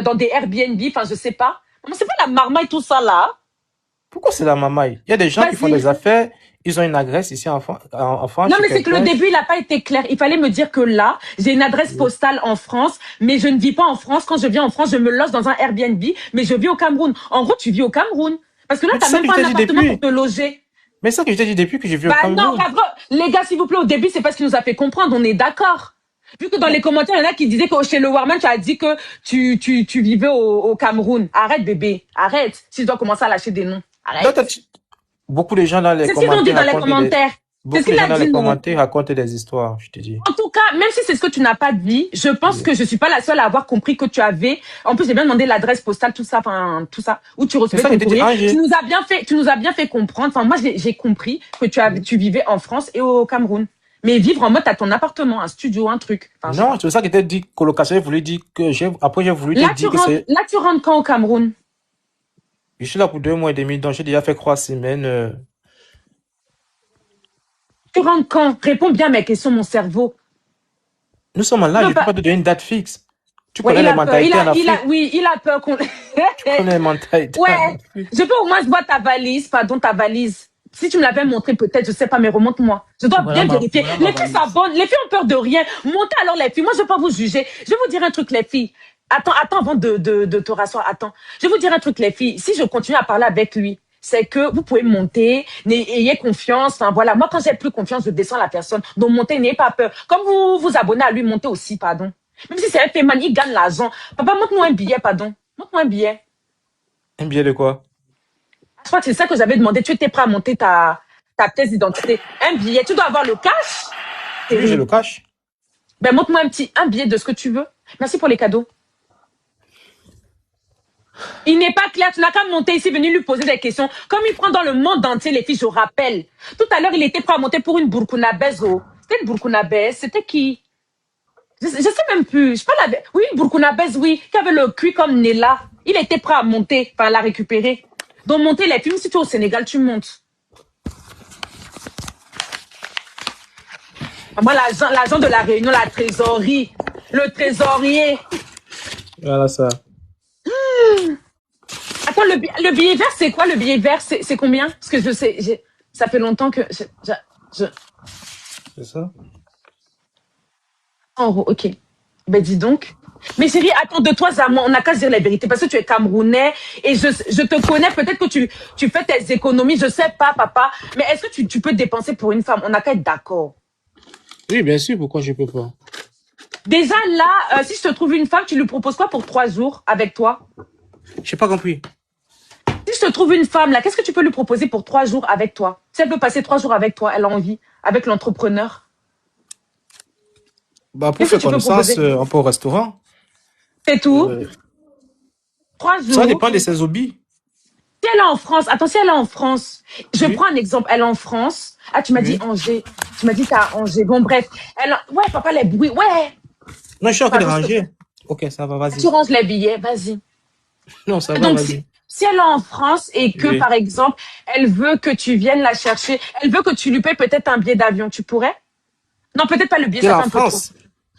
Speaker 1: dans des Airbnb. Enfin, je sais pas. Mais c'est pas la marmaille, tout ça, là.
Speaker 4: Pourquoi c'est la mamaille? Il y a des gens qui font
Speaker 1: Vas-y.
Speaker 4: des affaires, ils ont une adresse ici en France
Speaker 1: Non,
Speaker 4: chez
Speaker 1: mais c'est que le
Speaker 4: quelqu'un.
Speaker 1: début, il n'a pas été clair. Il fallait me dire que là, j'ai une adresse postale en France, mais je ne vis pas en France. Quand je viens en France, je me loge dans un Airbnb, mais je vis au Cameroun. En gros, tu vis au Cameroun. Parce que là,
Speaker 4: Mais
Speaker 1: tu
Speaker 4: c'est
Speaker 1: n'as
Speaker 4: ça
Speaker 1: même
Speaker 4: que
Speaker 1: pas
Speaker 4: je
Speaker 1: un
Speaker 4: t'ai dit
Speaker 1: appartement pour
Speaker 4: depuis.
Speaker 1: te loger.
Speaker 4: Mais c'est ça que je t'ai dit depuis que je vis au
Speaker 1: Bah non,
Speaker 4: Cameroun.
Speaker 1: les gars, s'il vous plaît, au début, c'est pas ce qu'il nous a fait comprendre. On est d'accord. Vu que dans les commentaires, il y en a qui disaient que chez le Warman, tu as dit que tu vivais au Cameroun. Arrête, bébé. Arrête. Si je dois commencer à lâcher des noms.
Speaker 4: Donc,
Speaker 1: Arrête.
Speaker 4: beaucoup de gens dans les
Speaker 1: C'est ce qu'ils ont dit
Speaker 4: commentaires
Speaker 1: dans les
Speaker 4: racontent des,
Speaker 1: commentaires. C'est ce
Speaker 4: beaucoup de
Speaker 1: qu'il
Speaker 4: gens
Speaker 1: a
Speaker 4: dans
Speaker 1: dit,
Speaker 4: les
Speaker 1: non?
Speaker 4: commentaires racontent des histoires, je te dis.
Speaker 1: En tout cas, même si c'est ce que tu n'as pas dit, je pense que je suis pas la seule à avoir compris que tu avais. En plus, j'ai bien demandé l'adresse postale, tout ça, enfin, tout ça, où tu
Speaker 4: C'est
Speaker 1: recevais
Speaker 4: ça que
Speaker 1: ton
Speaker 4: je t'ai dit,
Speaker 1: courrier.
Speaker 4: Angers.
Speaker 1: Tu nous as bien fait comprendre. Enfin, moi, j'ai compris que tu vivais en France et au Cameroun. Mais vivre en mode, t'as ton appartement, un studio, un truc. Enfin, je sais
Speaker 4: Non,
Speaker 1: pas.
Speaker 4: c'est ça que t'ai dit colocation. J'ai voulu dire que après j'ai voulu te dire que c'est,
Speaker 1: Là, tu rentres quand au Cameroun?
Speaker 4: je suis là pour 2 mois et demi, donc j'ai déjà fait 3 semaines.
Speaker 1: Tu rentres quand? Réponds bien à mes questions, mon cerveau.
Speaker 4: Nous sommes là,
Speaker 1: Non,
Speaker 4: je ne peux pas te donner une date fixe. Tu
Speaker 1: Ouais,
Speaker 4: connais les mentalités en Afrique.
Speaker 1: oui, il a peur qu'on...
Speaker 4: Tu connais les mentalités en
Speaker 1: Ouais,
Speaker 4: Afrique.
Speaker 1: je peux au moins voir ta valise, pardon, ta valise. Si tu me l'avais montré, peut-être, je sais pas, mais remonte-moi. Je dois
Speaker 3: Voilà
Speaker 1: bien vérifier.
Speaker 3: voilà ma
Speaker 1: Les filles
Speaker 3: valise.
Speaker 1: s'abonnent, les filles ont peur de rien. Montez alors les filles. Moi, je vais pas vous juger. Je vais vous dire un truc, les filles. Attends, avant de te rasseoir, attends. Je vais vous dire un truc, les filles. Si je continue à parler avec lui, c'est que vous pouvez monter, ayez confiance. Enfin, voilà. Moi, quand j'ai plus confiance, je descends la personne. Donc, montez, n'ayez pas peur. Comme vous vous abonnez à lui, montez aussi, pardon. Même si c'est un paiement, il gagne l'argent. Papa, montre-moi un billet, pardon. Montre-moi un billet.
Speaker 4: Un billet de quoi?
Speaker 1: Je crois que c'est ça que j'avais demandé. Tu étais prêt à monter ta pièce d'identité. Un billet. Tu dois avoir le cash.
Speaker 4: Oui, je le cache.
Speaker 1: Ben, montre-moi un billet de ce que tu veux. Merci pour les cadeaux. Il n'est pas clair. Tu n'as qu'à monter ici, venir lui poser des questions. Comme il prend dans le monde entier, les filles, je rappelle. Tout à l'heure, il était prêt à monter pour une Burkinabèse. Oh. C'était une Burkinabèse. C'était qui? Je sais même plus. Je parle avec... Oui, une Burkinabèse, oui. Qui avait le cul comme Nella. Il était prêt à monter, enfin, à la récupérer. Donc, monter les filles. Si tu es au Sénégal, tu montes. Moi, l'agent de la Réunion, la trésorerie, le trésorier.
Speaker 4: Voilà ça.
Speaker 1: Attends, le billet vert, c'est quoi? Le billet vert, c'est combien? Parce que je sais, ça fait longtemps que...
Speaker 4: C'est ça?
Speaker 1: En euros, ok. Ben, dis donc. Mais chérie, attends, de toi à moi, on n'a qu'à se dire la vérité. Parce que tu es Camerounais et je te connais. Peut-être que tu fais tes économies. Je sais pas, papa. Mais est-ce que tu peux dépenser pour une femme? On n'a qu'à être d'accord.
Speaker 4: Oui, bien sûr, pourquoi je peux pas?
Speaker 1: Déjà, là, si je te trouve une femme, tu lui proposes quoi pour 3 jours avec toi?
Speaker 4: J'ai pas compris.
Speaker 1: Si je te trouve une femme, là, qu'est-ce que tu peux lui proposer pour 3 jours avec toi? Si elle peut passer 3 jours avec toi, elle a envie, avec l'entrepreneur.
Speaker 4: Bah, pour
Speaker 1: Qu'est-ce
Speaker 4: faire
Speaker 1: que tu peux
Speaker 4: connaissance,
Speaker 1: proposer?
Speaker 4: on peut au restaurant.
Speaker 1: C'est tout? 3
Speaker 4: Ça
Speaker 1: jours.
Speaker 4: dépend de ses hobbies.
Speaker 1: Si elle est en France, attends, si elle est en France, je
Speaker 4: Oui.
Speaker 1: prends un exemple, elle est en France. Ah, tu m'as
Speaker 4: Oui.
Speaker 1: dit Angers. Tu m'as dit que t'as Angers. Bon, bref. Ouais, papa, les bruits. Ouais.
Speaker 4: Non, je suis en train de
Speaker 1: Pardon,
Speaker 4: ranger. Ok, ça va,
Speaker 1: tu
Speaker 4: vas-y.
Speaker 1: ranges les billets, vas-y.
Speaker 4: Non, ça va,
Speaker 1: Donc,
Speaker 4: vas-y.
Speaker 1: si elle est en France et que,
Speaker 4: Oui.
Speaker 1: par exemple, elle veut que tu viennes la chercher, elle veut que tu lui payes peut-être un billet d'avion, tu pourrais? Non, peut-être pas le billet,
Speaker 4: C'est
Speaker 1: ça fait
Speaker 4: la
Speaker 1: un peu trop.
Speaker 4: France.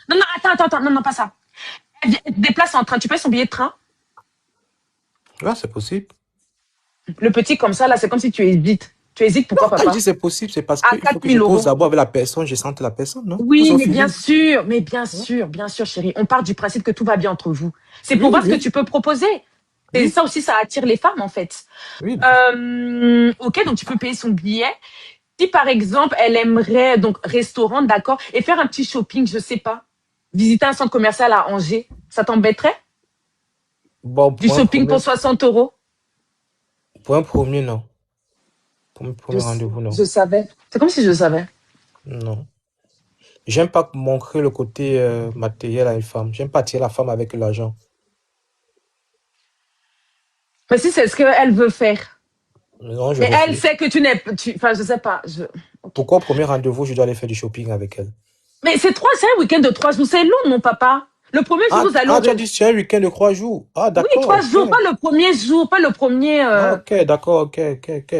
Speaker 1: Non, attends, non, pas ça. Elle te déplace en train, tu payes son billet de train?
Speaker 4: Ouais, c'est possible.
Speaker 1: Le petit comme ça, là, c'est comme si tu hésites. Tu hésites, pourquoi,
Speaker 4: Non, quand je
Speaker 1: papa?
Speaker 4: dis c'est possible, c'est parce
Speaker 1: À
Speaker 4: qu'il faut
Speaker 1: 4
Speaker 4: que je
Speaker 1: 000
Speaker 4: cause
Speaker 1: euros.
Speaker 4: d'abord avec la personne, je sente la personne, non?
Speaker 1: Oui,
Speaker 4: Au
Speaker 1: mais bien
Speaker 4: feeling.
Speaker 1: sûr, chérie. On part du principe que tout va bien entre vous. C'est pour
Speaker 4: Oui,
Speaker 1: voir ce que
Speaker 4: oui,
Speaker 1: tu peux proposer. Et
Speaker 4: oui,
Speaker 1: ça aussi, ça attire les femmes, en fait.
Speaker 4: oui.
Speaker 1: Ok, donc tu peux payer son billet. Si, par exemple, elle aimerait, donc, restaurant, d'accord, et faire un petit shopping, je sais pas. Visiter un centre commercial à Angers, ça t'embêterait?
Speaker 4: Bon,
Speaker 1: Du shopping pour 60 euros?
Speaker 4: pour un premier, non. Pour un premier rendez-vous, non.
Speaker 1: Je savais. C'est comme si je savais.
Speaker 4: Non. J'aime pas montrer le côté matériel à une femme. J'aime pas attirer la femme avec l'argent.
Speaker 1: Mais si c'est ce qu'elle veut faire.
Speaker 4: Non, je
Speaker 1: Mais elle
Speaker 4: refuse.
Speaker 1: sait que tu n'es... Enfin, je sais pas. Ok.
Speaker 4: Pourquoi au premier rendez-vous, je dois aller faire du shopping avec elle?
Speaker 1: Mais c'est un week-end de 3 jours. C'est long, mon papa. Le premier jour, vous allez au...
Speaker 4: Tu as dit c'est un week-end de 3 jours. Ah,
Speaker 1: Oui,
Speaker 4: d'accord,
Speaker 1: 3
Speaker 4: ok.
Speaker 1: jours, pas le premier jour, pas le premier...
Speaker 4: Ok, d'accord, ok.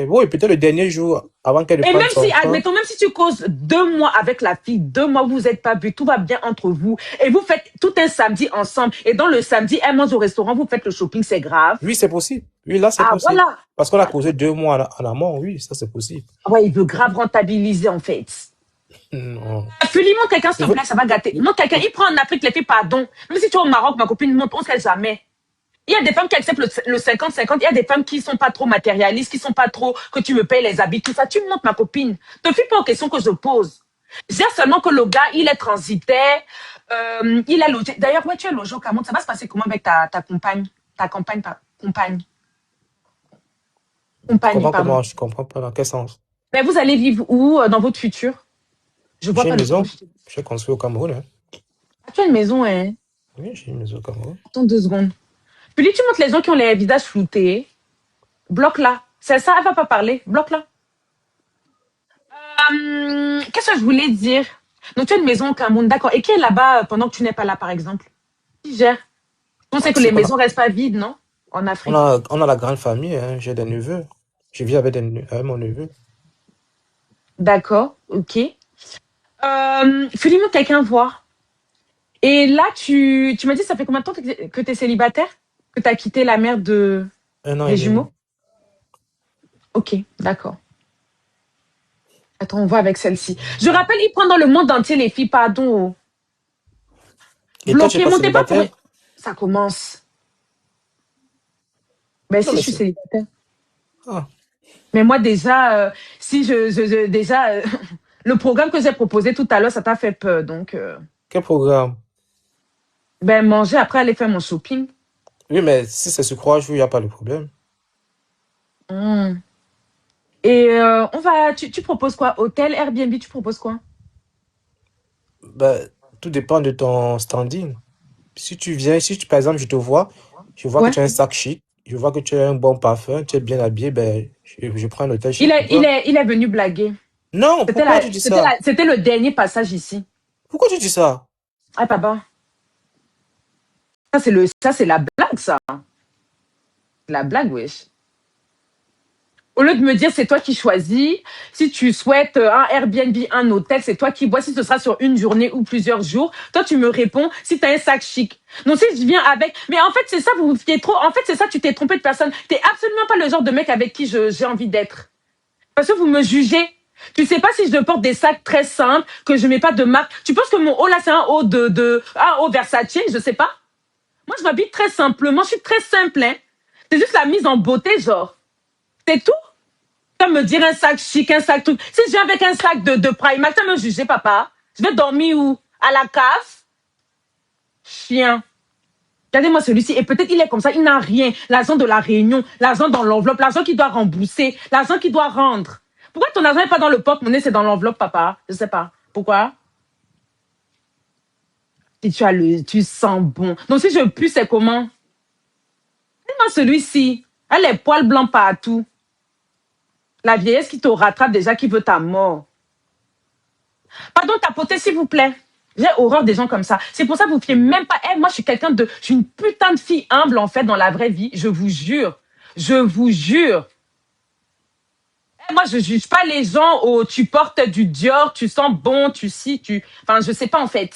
Speaker 4: Oui, peut-être le dernier jour, avant qu'elle ne
Speaker 1: Et
Speaker 4: prenne
Speaker 1: même
Speaker 4: son
Speaker 1: si,
Speaker 4: train.
Speaker 1: admettons, même si tu causes 2 mois avec la fille, 2 mois, vous n'êtes pas vus, tout va bien entre vous, et vous faites tout un samedi ensemble, et dans le samedi, elle mange au restaurant, vous faites le shopping, c'est grave.
Speaker 4: Oui, c'est possible. Oui, là, c'est
Speaker 1: Ah,
Speaker 4: possible.
Speaker 1: voilà.
Speaker 4: Parce qu'on a causé 2 mois en amont, oui, ça, c'est possible.
Speaker 1: Ouais, il veut grave rentabiliser, en fait.
Speaker 4: Non.
Speaker 1: Fuli, montre quelqu'un, s'il
Speaker 4: Je
Speaker 1: te
Speaker 4: veux-
Speaker 1: plaît, ça va gâter. Montre quelqu'un, il prend en Afrique les filles, pardon. Même si tu es au Maroc, ma copine montre, on ne sait jamais. Il y a des femmes qui acceptent le 50-50. Il y a des femmes qui sont pas trop matérialistes, qui sont pas trop que tu me payes les habits, tout ça. Tu me montres, ma copine. Ne fais pas aux questions que je pose. J'ai seulement que le gars, il est transitaire, il est logé. D'ailleurs, ouais, tu es logé au Cameroun. Ça va se passer comment avec ta compagne? Compagne. Compagne, pardon.
Speaker 4: Je comprends pas dans quel sens.
Speaker 1: Mais vous allez vivre où dans votre futur? Je vois
Speaker 4: J'ai
Speaker 1: pas
Speaker 4: une
Speaker 1: de
Speaker 4: maison.
Speaker 1: projet.
Speaker 4: J'ai construit au Cameroun, hein.
Speaker 1: Ah, tu as une maison, hein?
Speaker 4: Oui, j'ai une maison au Cameroun.
Speaker 1: Attends 2 secondes. Puis tu montres les gens qui ont les visages floutés. Bloque-la. C'est ça, elle va pas parler. Bloque-la. Qu'est-ce que je voulais dire? Donc, tu as une maison au Cameroun, d'accord. Et qui est là-bas pendant que tu n'es pas là, par exemple? Qui gère? On sait que
Speaker 4: Tu sais
Speaker 1: les
Speaker 4: qu'on
Speaker 1: maisons restent pas vides, non? En Afrique.
Speaker 4: on a la grande famille, hein. J'ai des neveux. Je vis avec mon neveu.
Speaker 1: D'accord, ok. Fais-moi quelqu'un voir. Et là, tu m'as dit, ça fait combien de temps que tu es célibataire? Que tu as quitté la mère de
Speaker 4: Un an
Speaker 1: des
Speaker 4: et demi.
Speaker 1: jumeaux? Ok, d'accord. Attends, on voit avec celle-ci. Je rappelle, il prend dans le monde entier les filles, pardon.
Speaker 4: Et toi, tu es
Speaker 1: Bloqué,
Speaker 4: pas
Speaker 1: montez pas pour...
Speaker 4: célibataire?
Speaker 1: Ça commence. Ben
Speaker 4: Non,
Speaker 1: si,
Speaker 4: mais
Speaker 1: je suis célibataire.
Speaker 4: Ah,
Speaker 1: Mais moi, déjà, si déjà, le programme que j'ai proposé tout à l'heure, ça t'a fait peur. Donc,
Speaker 4: quel programme?
Speaker 1: ben, manger, après aller faire mon shopping.
Speaker 4: Oui, mais si c'est sur 3 jours, il n'y a pas de problème.
Speaker 1: Hmm. Et tu proposes quoi? Hôtel, Airbnb, tu proposes quoi?
Speaker 4: Ben, tout dépend de ton standing. Si tu viens, par exemple, je vois que
Speaker 1: Ouais.
Speaker 4: tu as un sac chic, je vois que tu as un bon parfum, tu es bien habillé, ben, je prends un hôtel
Speaker 1: Il
Speaker 4: chic pour
Speaker 1: est, il
Speaker 4: toi.
Speaker 1: est, il est venu blaguer.
Speaker 4: Non,
Speaker 1: C'était
Speaker 4: pourquoi tu dis ça?
Speaker 1: c'était le dernier passage ici.
Speaker 4: Pourquoi tu dis ça?
Speaker 1: Ah, papa. Ça, c'est la blague, ça. La blague, wesh. Au lieu de me dire, c'est toi qui choisis. Si tu souhaites un Airbnb, un hôtel, c'est toi qui vois si ce sera sur une journée ou plusieurs jours. Toi, tu me réponds si tu as un sac chic. Donc, si je viens avec... Mais en fait, c'est ça, vous vous fiez trop. En fait, c'est ça, tu t'es trompé de personne. Tu n'es absolument pas le genre de mec avec qui j'ai envie d'être. Parce que vous me jugez. Tu sais pas si je porte des sacs très simples, que je mets pas de marque. Tu penses que mon haut, là, c'est un haut un haut Versace? Je sais pas. Moi, je m'habille très simplement. Je suis très simple, hein. C'est juste la mise en beauté, genre. C'est tout. Tu vas me dire un sac chic, un sac truc. Si je viens avec un sac de Primark, tu vas me juger, papa. Je vais dormir où? À la cave? Chien. Regardez-moi celui-ci. Et peut-être il est comme ça, il n'a rien. L'argent de la réunion, l'argent dans l'enveloppe, l'argent qu'il doit rembourser, l'argent qu'il doit rendre. Pourquoi ton argent n'est pas dans le porte-monnaie, c'est dans l'enveloppe, papa? Je sais pas. Pourquoi? Si tu sens bon. Donc si je pue, c'est comment? Dis-moi celui-ci. Elle a les poils blancs partout. La vieillesse qui te rattrape déjà, qui veut ta mort. Pardon, tapotez, s'il vous plaît. J'ai horreur des gens comme ça. C'est pour ça que vous ne fiez même pas. Eh, moi, je suis quelqu'un de. Je suis une putain de fille humble, en fait, dans la vraie vie. Je vous jure. Je vous jure. Eh, moi, je juge pas les gens. Oh, tu portes du Dior, tu sens bon, tu si, tu. Enfin, je sais pas, en fait.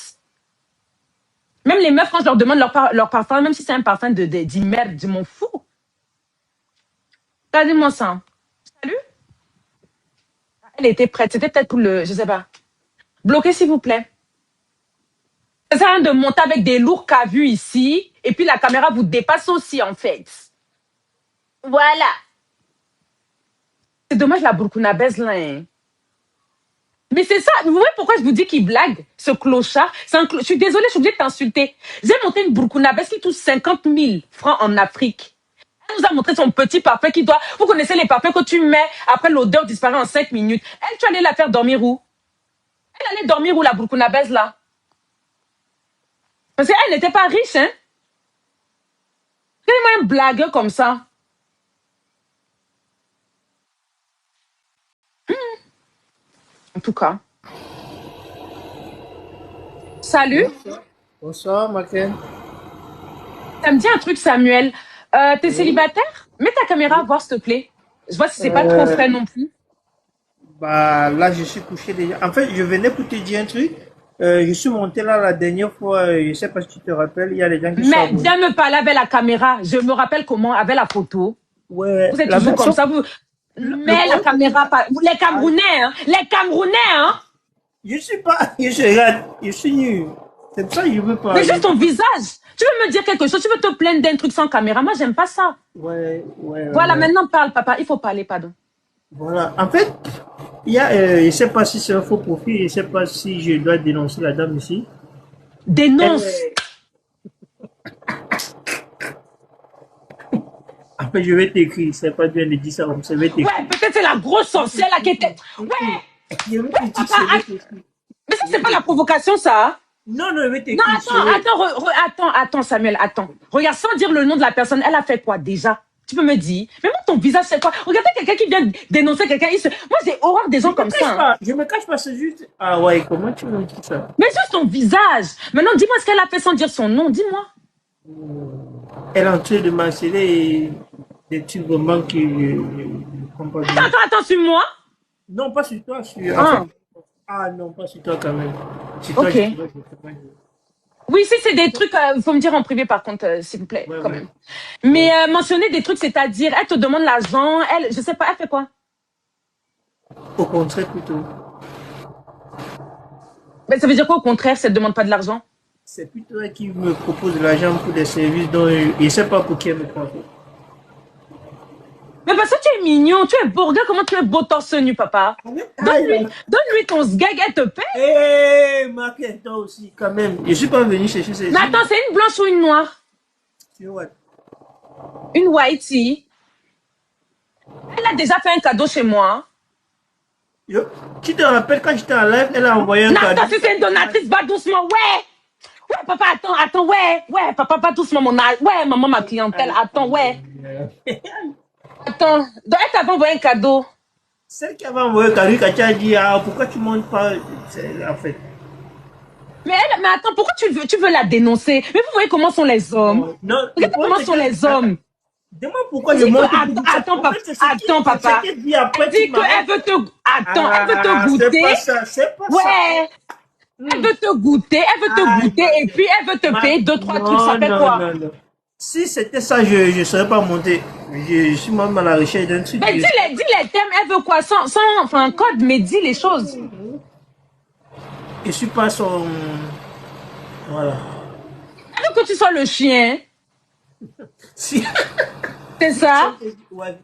Speaker 1: Même les meufs, quand je leur demande leur parfum, même si c'est un parfum d'immerde, je m'en fous. Regardez-moi ça. Salut. Elle était prête. C'était peut-être pour le. Je sais pas. Bloquez, s'il vous plaît. Ça sert à rien de monter avec des lourds qu'a vu ici, et puis la caméra vous dépasse aussi, en fait. Voilà. C'est dommage, la burkinabèse, là. Hein. Mais c'est ça. Vous voyez pourquoi je vous dis qu'il blague, ce clochard? Je suis désolée, je suis obligée de t'insulter. J'ai monté une burkinabèse qui touche 50 000 francs en Afrique. Elle nous a montré son petit parfum qui doit... Vous connaissez les parfums que tu mets, après l'odeur disparaît en 5 minutes. Elle, tu allais la faire dormir où? Elle allait dormir où, la burkinabèse, là? Parce qu'elle n'était pas riche, hein? Quel un blagueur comme ça? En tout cas. Salut.
Speaker 5: Bonsoir, Maken.
Speaker 1: Ça me dit un truc, Samuel. T'es célibataire? Mets ta caméra à voir, s'il te plaît. Je vois si c'est pas trop frais non plus.
Speaker 5: Bah, là, je suis couché déjà. En fait, je venais pour te dire un truc. Je suis monté là la dernière fois. Je sais pas si tu te rappelles. Il y a les gens qui
Speaker 1: Mais
Speaker 5: sont.
Speaker 1: viens me parler avec la caméra. Je me rappelle comment, avec la photo.
Speaker 5: Ouais.
Speaker 1: Vous êtes
Speaker 5: la
Speaker 1: toujours comme
Speaker 5: version-
Speaker 1: ça. Vous... Mais la caméra, les Camerounais, hein. Les Camerounais, hein.
Speaker 5: Je suis pas. Je suis nul. C'est pour ça que je veux pas.
Speaker 1: Mais juste ton visage. Tu veux me dire quelque chose? Tu veux te plaindre d'un truc sans caméra? Moi, j'aime pas ça.
Speaker 5: Ouais.
Speaker 1: Voilà,
Speaker 5: ouais.
Speaker 1: maintenant parle, papa. Il faut parler, pardon.
Speaker 5: Voilà. En fait, il y a. Je sais pas si c'est un faux profil. Je sais pas si je dois dénoncer la dame ici.
Speaker 1: Dénonce.
Speaker 5: Après, je vais t'écrire. C'est pas bien de dire ça comme ça. Je vais t'écrire.
Speaker 1: Ouais, peut-être c'est la grosse sorcière là qui était. Ouais.
Speaker 5: Je vais t'écrire.
Speaker 1: Mais ça, c'est pas la provocation, ça. Hein?
Speaker 5: Non, je vais t'écrire.
Speaker 1: Non, attends, Samuel, attends. Regarde, sans dire le nom de la personne, elle a fait quoi déjà? Tu peux me dire? Mais moi, ton visage, c'est quoi? Regardez quelqu'un qui vient dénoncer quelqu'un. Moi, j'ai horreur des gens comme ça. Hein.
Speaker 5: Je me cache pas, c'est juste. Ah ouais, comment tu me dis ça?
Speaker 1: Mais juste ton visage. Maintenant, dis-moi ce qu'elle a fait sans dire son nom. Dis-moi.
Speaker 5: Elle est en train de m'harceler des trucs vraiment que je comprends pas bien.
Speaker 1: Attends, suis-moi.
Speaker 5: Non, pas sur toi, sur.
Speaker 1: Ah.
Speaker 5: Ah non, pas sur toi quand même. Sur toi,
Speaker 1: Ok.
Speaker 5: je sais pas.
Speaker 1: Oui, si c'est des trucs, faut me dire en privé par contre, s'il vous plaît,
Speaker 5: Ouais,
Speaker 1: quand
Speaker 5: ouais.
Speaker 1: même. Mais mentionner des trucs, c'est-à-dire, elle te demande l'argent, elle, je sais pas, elle fait quoi?
Speaker 5: Au contraire, plutôt.
Speaker 1: Mais ça veut dire quoi au contraire, si elle te demande pas de l'argent?
Speaker 5: C'est plutôt elle qui me propose de l'argent pour des services dont je ne sais pas pour qui elle me prend.
Speaker 1: Mais parce que tu es mignon, tu es beau, regarde comment tu es beau torse nu, papa. Donne-lui ton sgeg, elle te paie.
Speaker 5: Hé, Marc, toi aussi, quand même. Je suis pas venu chercher ces
Speaker 1: Mais attends, c'est une blanche ou une noire?
Speaker 5: Tu vois.
Speaker 1: Une whitey. Elle a déjà fait un cadeau chez moi.
Speaker 5: Yo, tu te rappelles quand j'étais en live, elle a envoyé un
Speaker 1: Non,
Speaker 5: cadeau.
Speaker 1: attends, si c'est une donatrice, va doucement, ouais. Ouais, papa, attends, ouais, papa, pas doucement, ouais, maman, ma clientèle, attends, ouais. Attends, donc elle t'avait envoyé un cadeau.
Speaker 5: Celle qui avait envoyé un cadeau, quand tu as dit, ah, pourquoi tu montes pas, en fait.
Speaker 1: Mais attends, pourquoi tu veux la dénoncer? Mais vous voyez comment sont les hommes?
Speaker 5: Non,
Speaker 1: Regardez comment sont les hommes.
Speaker 5: Dis-moi pourquoi je monte.
Speaker 1: Attends, papa. Elle dit qu'elle veut te... Attends, elle veut te goûter.
Speaker 5: C'est pas ça.
Speaker 1: Ouais. Elle veut te goûter, et puis elle veut te payer 2-3 trucs. Ça fait quoi?
Speaker 5: Non. Si c'était ça, je ne serais pas monté. Je suis même à la recherche d'un truc.
Speaker 1: Mais dis les thèmes, elle veut quoi? Sans enfin, code, mais dis les choses.
Speaker 5: Je suis pas son... Voilà.
Speaker 1: Elle veut que tu sois le chien.
Speaker 5: Si...
Speaker 1: C'est ça?
Speaker 5: Ouais.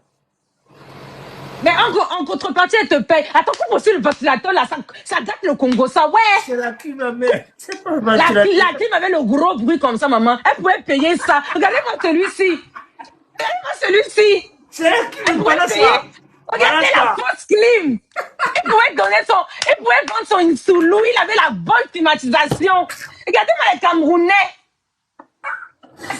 Speaker 1: Mais en contrepartie, elle te paye. Attends, coupe aussi le ventilateur là, ça gâte le Congo, ça, ouais.
Speaker 5: C'est la clim, ma mère. C'est pas le
Speaker 1: La
Speaker 5: ventilateur.
Speaker 1: clim avait le gros bruit comme ça, maman. Elle pouvait payer ça. Regardez-moi celui-ci.
Speaker 5: C'est la clim,
Speaker 1: Elle
Speaker 5: voilà
Speaker 1: pouvait payer.
Speaker 5: ça.
Speaker 1: Regardez la fausse clim. Elle pouvait vendre son Insoulou. Il avait la bonne climatisation. Regardez-moi les Camerounais.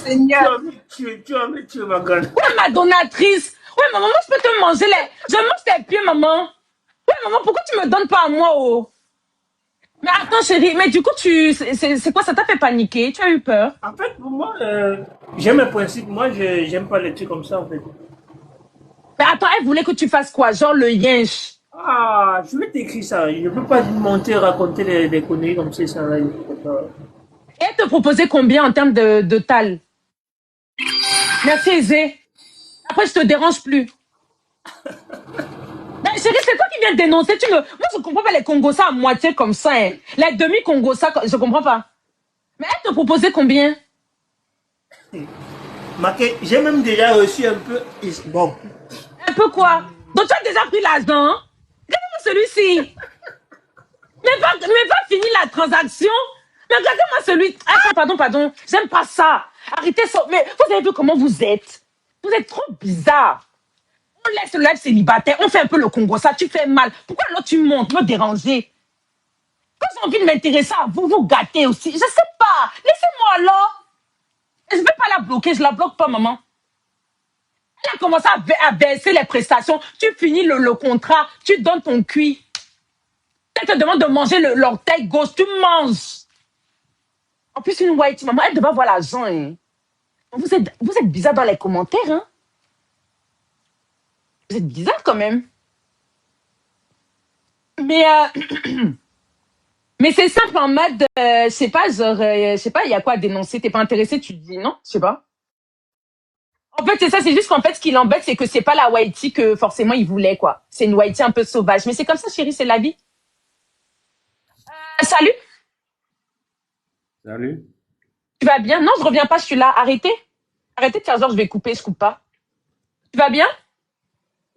Speaker 1: Seigneur.
Speaker 5: Tu as mis, ma grande.
Speaker 1: Ouais, ma donatrice. Ouais, maman, moi, je peux te manger je mange tes pieds, maman. Ouais, maman, pourquoi tu me donnes pas à moi, oh? Mais attends, chérie, mais du coup, c'est quoi, ça t'a fait paniquer? Tu as eu peur?
Speaker 5: En fait, pour moi, j'aime un principe. Moi, je j'aime pas les trucs comme ça, en fait.
Speaker 1: Mais attends, elle voulait que tu fasses quoi? Genre le yinche.
Speaker 5: Ah, je vais t'écrire ça. Je ne peux pas monter, raconter des conneries comme ça. Là,
Speaker 1: Et elle te proposait combien en termes de tal? Merci, Aisé. Après, je te dérange plus. Ben, chérie, c'est toi qui viens de dénoncer. Moi, je comprends pas les Congossas à moitié comme ça. Hein. Les demi-Congossas, je comprends pas. Mais elle te proposait combien?
Speaker 5: Marqué, j'ai même déjà reçu un peu. Bon,
Speaker 1: Un peu quoi? Donc, tu as déjà pris l'argent? Hein? Regarde-moi celui-ci. Mais pas fini la transaction. Mais regardez-moi celui. Ah, pardon. J'aime pas ça. Arrêtez ça. Mais vous avez vu comment vous êtes? Vous êtes trop bizarre. On laisse le live célibataire. On fait un peu le Congo. Ça, tu fais mal. Pourquoi alors tu montes, me déranger? Quand j'ai envie de m'intéresser à vous, vous gâtez aussi. Je sais pas. Laissez-moi alors. Je vais pas la bloquer. Je la bloque pas, maman. Elle a commencé à baisser les prestations. Tu finis le contrat. Tu donnes ton cuit. Elle te demande de manger l'orteil gauche. Tu manges. En plus, une white, maman, elle devait avoir l'argent. Hein. Vous êtes bizarre dans les commentaires. Hein. Vous êtes bizarre quand même. Mais, mais c'est simple en mode, je sais pas, genre, je sais pas, il y a quoi à dénoncer. T'es pas intéressé, tu te dis non, je sais pas. En fait, c'est ça, c'est juste qu'en fait, ce qui l'embête, c'est que c'est pas la Whitey que forcément il voulait, quoi. C'est une Whitey un peu sauvage. Mais c'est comme ça, chérie, c'est la vie. Salut,
Speaker 6: Salut.
Speaker 1: tu vas bien? Non, je reviens pas, je suis là. Arrêtez. Arrêtez de faire genre, je vais couper, je coupe pas. Tu vas bien?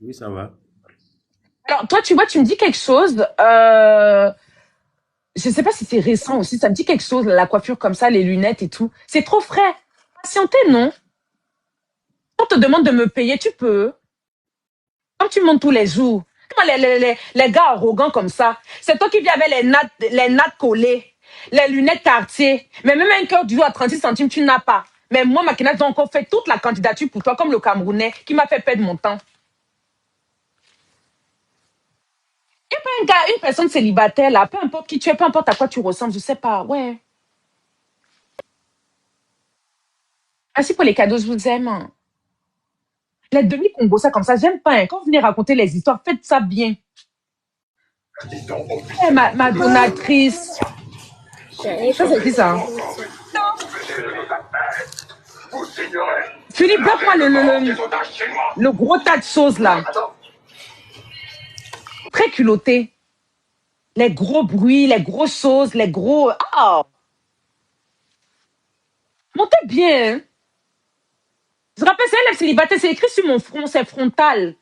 Speaker 6: Oui, ça va.
Speaker 1: Alors, toi, tu vois, tu me dis quelque chose. Je sais pas si c'est récent aussi. Ça me dit quelque chose, la coiffure comme ça, les lunettes et tout. C'est trop frais. Patienter, non? On te demande de me payer, tu peux. Comme tu montes tous les jours. Comment les gars arrogants comme ça? C'est toi qui viens avec les nattes collées, les lunettes Cartier. Mais même un cœur du jour à 36 centimes, tu n'as pas. Mais moi, Makina, j'ai encore fait toute la candidature pour toi, comme le Camerounais, qui m'a fait perdre mon temps. Il n'y a pas un gars, une personne célibataire, là, peu importe qui tu es, peu importe à quoi tu ressembles, je sais pas, ouais. Merci pour les cadeaux, je vous aime. Les demi-Congo, ça comme ça, j'aime pas. Hein. Quand vous venez raconter les histoires, faites ça bien. Eh, ma donatrice. Ça, c'est qui ça? Philippe, bloque-moi le gros tas de choses là. Très culotté. Les gros bruits, les grosses choses, les gros. Ah! Montez bien. Hein. Je rappelle, c'est un célibataire, c'est écrit sur mon front, c'est frontal.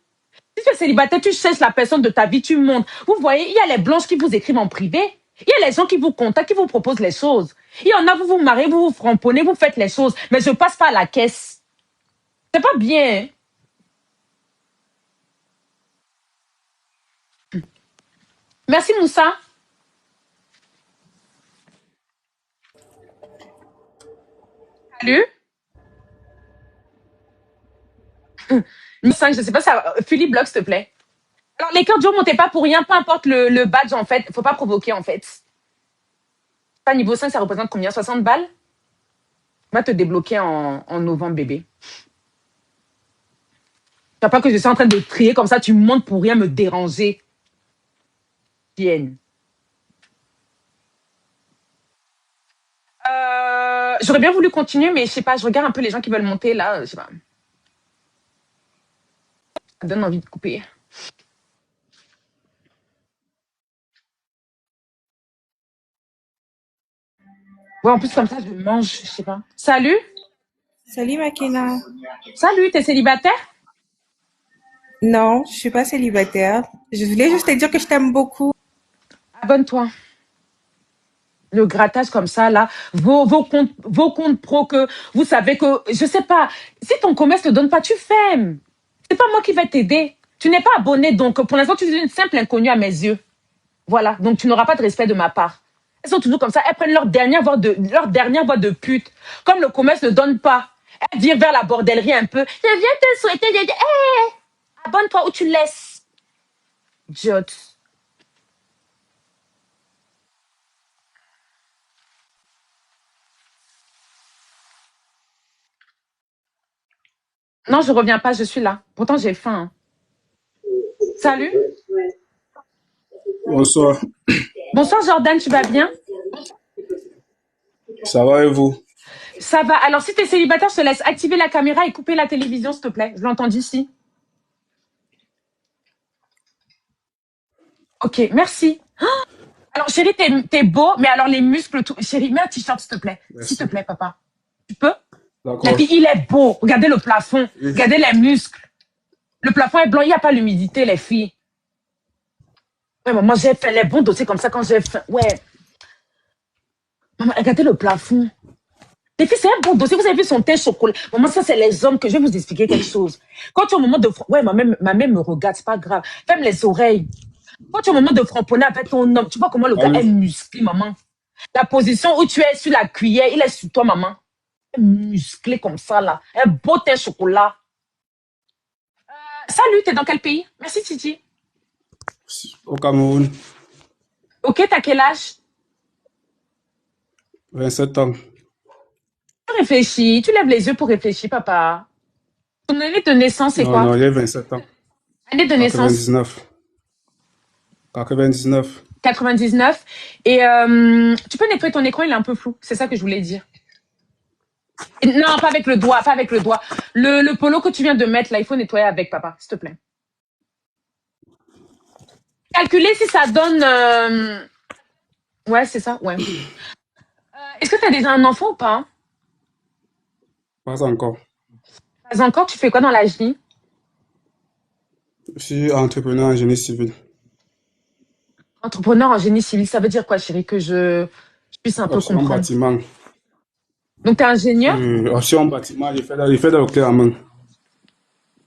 Speaker 1: Si tu es célibataire, tu cherches la personne de ta vie, tu montes. Vous voyez, il y a les blanches qui vous écrivent en privé. Il y a les gens qui vous contactent, qui vous proposent les choses. Il y en a, vous vous mariez, vous vous framponnez, vous faites les choses. Mais je passe pas à la caisse. C'est pas bien. Merci, Moussa. Salut. 5, je sais pas ça. Philippe, bloque, s'il te plaît. Alors, les cœurs du jour, montez pas pour rien, peu importe le badge, en fait. Faut pas provoquer, en fait. Pas niveau 5, ça représente combien? 60 balles? On va te débloquer en novembre, bébé. Tu vois pas que je suis en train de trier comme ça, tu montes pour rien me déranger. Tienne. J'aurais bien voulu continuer, mais je sais pas, je regarde un peu les gens qui veulent monter là, je sais pas. Ça donne envie de couper. Ouais, en plus comme ça, je mange, je sais pas. Salut,
Speaker 7: Salut Makena.
Speaker 1: salut, t'es célibataire?
Speaker 7: Non, je suis pas célibataire. Je voulais juste te dire que je t'aime beaucoup.
Speaker 1: Abonne-toi. Le grattage comme ça, là, vos comptes pro que vous savez que, je sais pas, si ton commerce ne donne pas, tu fermes. C'est pas moi qui vais t'aider. Tu n'es pas abonné, donc pour l'instant, tu es une simple inconnue à mes yeux. Voilà, donc tu n'auras pas de respect de ma part. Elles sont toujours comme ça, elles prennent leur dernière voix de pute. Comme le commerce ne donne pas, elles virent vers la bordellerie un peu. Je viens te souhaiter, abonne-toi ou tu laisses. Idiote. Non, je reviens pas, je suis là. Pourtant, j'ai faim. Salut.
Speaker 8: Bonsoir.
Speaker 1: Bonsoir, Jordan, tu vas bien?
Speaker 8: Ça va et vous?
Speaker 1: Ça va. Alors, si tu es célibataire, je te laisse activer la caméra et couper la télévision, s'il te plaît. Je l'entends d'ici. Ok, merci. Alors, chérie, t'es beau, mais alors les muscles, tout. Chérie, mets un t-shirt, s'il te plaît. S'il te
Speaker 8: Merci.
Speaker 1: plaît, papa. Tu peux? Et
Speaker 8: D'accord.
Speaker 1: puis, il est beau. Regardez le plafond.
Speaker 8: Oui.
Speaker 1: Regardez les muscles. Le plafond est blanc. Il n'y a pas l'humidité, les filles. Ouais, maman, j'ai fait les bons dossiers comme ça quand j'ai faim. Ouais. Maman, regardez le plafond. Les filles, c'est un bon dossier. Vous avez vu son teint chocolat. Maman, ça, c'est les hommes que je vais vous expliquer quelque chose. Quand tu es au moment de... Ouais, ma mère me regarde, c'est pas grave. Ferme les oreilles. Quand tu es au moment de framponner avec ton homme, tu vois comment le gars
Speaker 8: Allô?
Speaker 1: est musclé, maman. La position où tu es sur la cuillère, il est sur toi, maman. Musclé comme ça, là. Un beau teint chocolat. Salut, t'es dans quel pays? Merci, Titi.
Speaker 8: Au Cameroun,
Speaker 1: Ok, t'as quel âge?
Speaker 8: 27 ans.
Speaker 1: Tu réfléchis, tu lèves les yeux pour réfléchir, papa. Ton année de naissance, c'est
Speaker 8: Non,
Speaker 1: quoi?
Speaker 8: non, j'ai 27 ans.
Speaker 1: Année de naissance?
Speaker 8: 99. 99.
Speaker 1: 99. Et tu peux nettoyer ton écran, il est un peu flou. C'est ça que je voulais dire. Et non, pas avec le doigt, pas avec le doigt. Le polo que tu viens de mettre, là, il faut nettoyer avec, papa, s'il te plaît. Calculer si ça donne... Ouais, c'est ça, ouais. Est-ce que tu as déjà un enfant ou pas?
Speaker 8: Pas encore.
Speaker 1: Pas encore, tu fais quoi dans la vie?
Speaker 8: Je suis entrepreneur en génie civil.
Speaker 1: Entrepreneur en génie civil, ça veut dire quoi, chérie? Que je puisse un peu
Speaker 8: Option
Speaker 1: comprendre.
Speaker 8: bâtiment.
Speaker 1: Donc, tu es ingénieur?
Speaker 8: Option bâtiment, je fais dans le clé à main.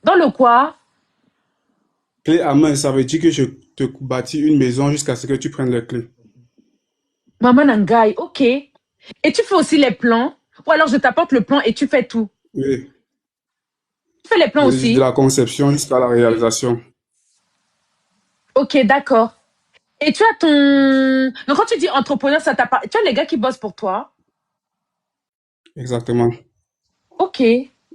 Speaker 1: Dans le quoi?
Speaker 8: Clé à main, ça veut dire que je te bâtis une maison jusqu'à ce que tu prennes les clés.
Speaker 1: Maman Nangai, ok. Et tu fais aussi les plans? Ou alors je t'apporte le plan et tu fais tout?
Speaker 8: Oui.
Speaker 1: Tu fais les plans
Speaker 8: De
Speaker 1: aussi?
Speaker 8: la conception jusqu'à la réalisation.
Speaker 1: Ok, d'accord. Et tu as ton... Donc, quand tu dis entrepreneur, ça t'appartient. Tu as les gars qui bossent pour toi?
Speaker 8: Exactement.
Speaker 1: Ok.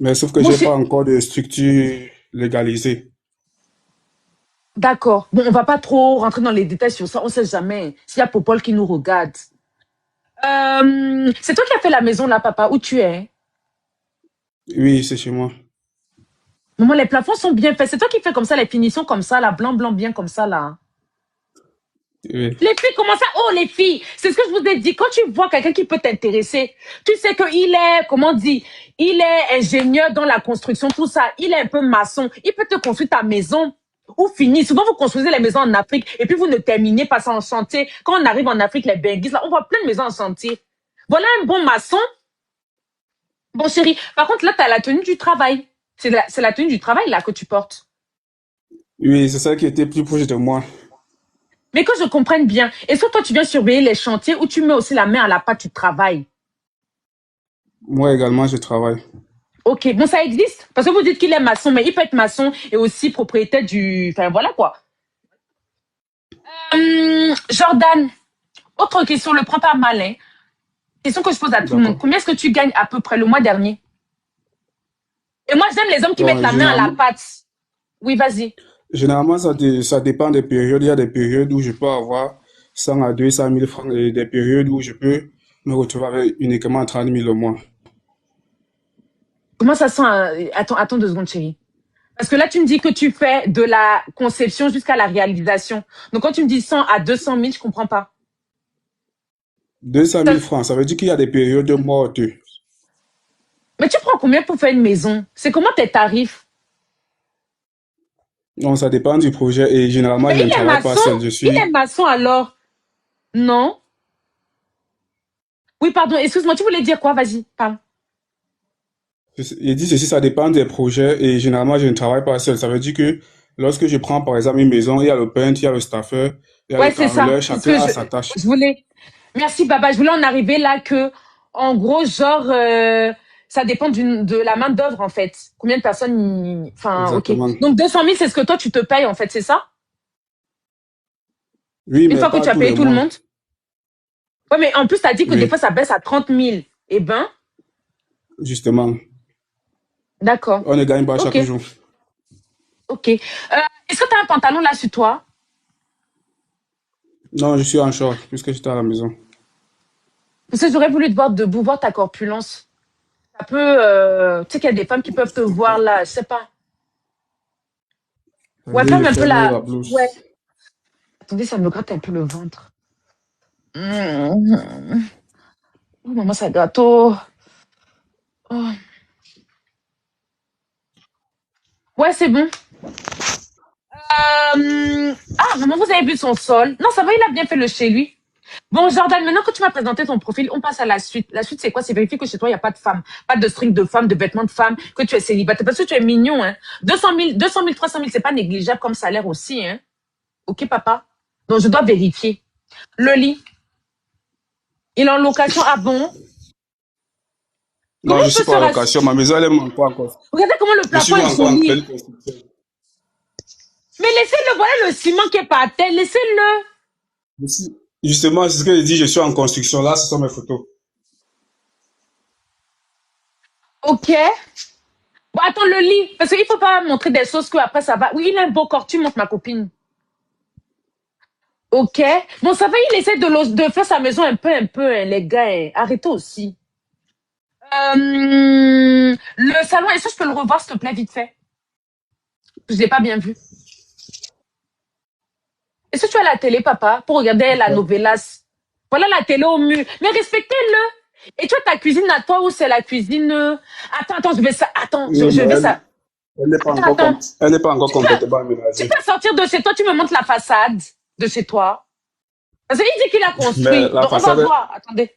Speaker 8: Mais sauf que
Speaker 1: Bon,
Speaker 8: j'ai pas encore de structure légalisée.
Speaker 1: D'accord. Bon, on va pas trop rentrer dans les détails sur ça. On sait jamais s'il y a Popol qui nous regarde. C'est toi qui as fait la maison là, papa, où tu es?
Speaker 8: Oui, c'est chez moi.
Speaker 1: Maman, les plafonds sont bien faits. C'est toi qui fais comme ça, les finitions comme ça, là, blanc, blanc, bien comme ça, là.
Speaker 8: Oui.
Speaker 1: Les filles, comment ça? Oh, les filles, c'est ce que je vous ai dit. Quand tu vois quelqu'un qui peut t'intéresser, tu sais qu'il est, comment on dit, il est ingénieur dans la construction, tout ça. Il est un peu maçon. Il peut te construire ta maison ou finir. Souvent, vous construisez les maisons en Afrique et puis vous ne terminez pas ça en chantier. Quand on arrive en Afrique, les Benguis, là, on voit plein de maisons en chantier. Voilà un bon maçon. Bon, chérie, par contre, là, tu as la tenue du travail. C'est la tenue du travail, là, que tu portes.
Speaker 8: Oui, c'est ça qui était plus proche de moi.
Speaker 1: Mais que je comprenne bien, est-ce que toi, tu viens surveiller les chantiers ou tu mets aussi la main à la pâte, tu travailles?
Speaker 8: Moi également, je travaille.
Speaker 1: Ok, bon, ça existe. Parce que vous dites qu'il est maçon, mais il peut être maçon et aussi propriétaire du... Enfin, voilà quoi. Jordan, autre question, le prends pas mal, hein. Question que je pose à tout le monde.
Speaker 8: D'accord.
Speaker 1: Combien est-ce que tu gagnes à peu près le mois dernier? Et moi, j'aime les hommes qui
Speaker 8: Bon,
Speaker 1: mettent la main à la
Speaker 8: généralement,
Speaker 1: pâte. Oui, vas-y.
Speaker 8: généralement ça dépend des périodes. Il y a des périodes où je peux avoir 100 à 200 000 francs et des périodes où je peux me retrouver avec uniquement 30 000 au mois.
Speaker 1: Comment ça sent? Attends 2 secondes, chérie. Parce que là, tu me dis que tu fais de la conception jusqu'à la réalisation. Donc, quand tu me dis 100 à 200 000, je comprends pas.
Speaker 8: 200
Speaker 1: Ça-
Speaker 8: 000 francs, ça veut dire qu'il y a des périodes mortes.
Speaker 1: Mais tu prends combien pour faire une maison? C'est comment tes tarifs?
Speaker 8: Non, ça dépend du projet et généralement,
Speaker 1: Mais
Speaker 8: je ne
Speaker 1: il est
Speaker 8: travaille pas
Speaker 1: maçon.
Speaker 8: seul.
Speaker 1: Il est maçon alors. Non? Oui, pardon, excuse-moi, tu voulais dire quoi? Vas-y, parle.
Speaker 8: Il dit ceci, ça dépend des projets et généralement, je ne travaille pas seul. Ça veut dire que lorsque je prends par exemple une maison, il y a le peintre, il y a le staffeur, il y a
Speaker 1: Ouais,
Speaker 8: le
Speaker 1: c'est ça.
Speaker 8: carreleur,
Speaker 1: C'est ce
Speaker 8: chacun
Speaker 1: que
Speaker 8: a sa tâche.
Speaker 1: je voulais. Merci, Baba. Je voulais en arriver là que, en gros, genre, ça dépend de la main d'œuvre, en fait. Combien de personnes, enfin, ok.
Speaker 8: Exactement.
Speaker 1: Donc, 200 000, c'est ce que toi, tu te payes, en fait, c'est ça?
Speaker 8: Oui,
Speaker 1: Une
Speaker 8: mais
Speaker 1: fois que
Speaker 8: pas
Speaker 1: tu as
Speaker 8: tous
Speaker 1: payé
Speaker 8: les
Speaker 1: tout le
Speaker 8: mois.
Speaker 1: monde? Ouais, mais en plus, tu as dit que des
Speaker 8: Oui,
Speaker 1: fois, ça baisse à 30 000. Eh ben,
Speaker 8: justement.
Speaker 1: D'accord.
Speaker 8: On ne gagne pas chaque
Speaker 1: Ok.
Speaker 8: jour.
Speaker 1: Ok. Est-ce que tu as un pantalon là sur toi?
Speaker 8: Non, je suis en short puisque j'étais à la maison.
Speaker 1: Parce que j'aurais voulu te voir debout, voir ta corpulence. Ça peut, tu sais qu'il y a des femmes qui peuvent te voir là, je sais pas. Ouais,
Speaker 8: Allez,
Speaker 1: ferme un peu
Speaker 8: fermer la
Speaker 1: la... Ouais.
Speaker 8: blouse.
Speaker 1: Attendez, ça me gratte un peu le ventre. Mmh. Oh, maman, ça gratte. Oh. Oh. Ouais, c'est bon. Ah, maman, vous avez vu son sol? Non, ça va, il a bien fait le chez lui. Bon, Jordan, maintenant que tu m'as présenté ton profil, on passe à la suite. La suite, c'est quoi? C'est vérifier que chez toi, il n'y a pas de femme. Pas de string de femme, de vêtements de femme, que tu es célibataire. Parce que tu es mignon, hein. 200 000, 300 000, c'est pas négligeable comme salaire aussi, hein. Ok, papa? Donc, je dois vérifier. Le lit, il est en location. Ah bon? Comment
Speaker 8: Non, je
Speaker 1: on peut
Speaker 8: suis
Speaker 1: se
Speaker 8: pas en
Speaker 1: rassurer?
Speaker 8: location. Ma maison, elle est pas encore.
Speaker 1: Regardez comment le
Speaker 8: Je suis
Speaker 1: plafond est
Speaker 8: encore en pleine
Speaker 1: solide.
Speaker 8: construction.
Speaker 1: Mais laissez-le, voilà le ciment qui est par terre. Laissez-le.
Speaker 8: Justement, c'est ce que je dis, je suis en construction. Là, ce sont mes photos.
Speaker 1: Ok. Bon, attends, le lit. Parce qu'il faut pas montrer des choses que après ça va. Oui, il a un beau corps. Tu montres ma copine. Ok. Bon, ça va, il essaie de faire sa maison un peu, hein, les gars. Hein. Arrêtez aussi. Le salon, est-ce que je peux le revoir, s'il te plaît, vite fait? Je l'ai pas bien vu. Est-ce que tu as la télé, papa, pour regarder la novelas? Voilà la télé au mur. Mais respectez-le. Et tu as ta cuisine à toi ou c'est la cuisine? Attends, je vais ça. Attends,
Speaker 8: Non,
Speaker 1: je
Speaker 8: non,
Speaker 1: vais ça.
Speaker 8: elle n'est pas
Speaker 1: Attends,
Speaker 8: encore,
Speaker 1: attends.
Speaker 8: elle n'est pas encore
Speaker 1: Tu peux,
Speaker 8: complètement
Speaker 1: tu
Speaker 8: aménagée.
Speaker 1: peux sortir de chez toi, tu me montres la façade de chez toi. Parce qu'il dit qu'il a
Speaker 8: Mais
Speaker 1: construit.
Speaker 8: la
Speaker 1: Donc, on va
Speaker 8: façade,
Speaker 1: voir. Attendez.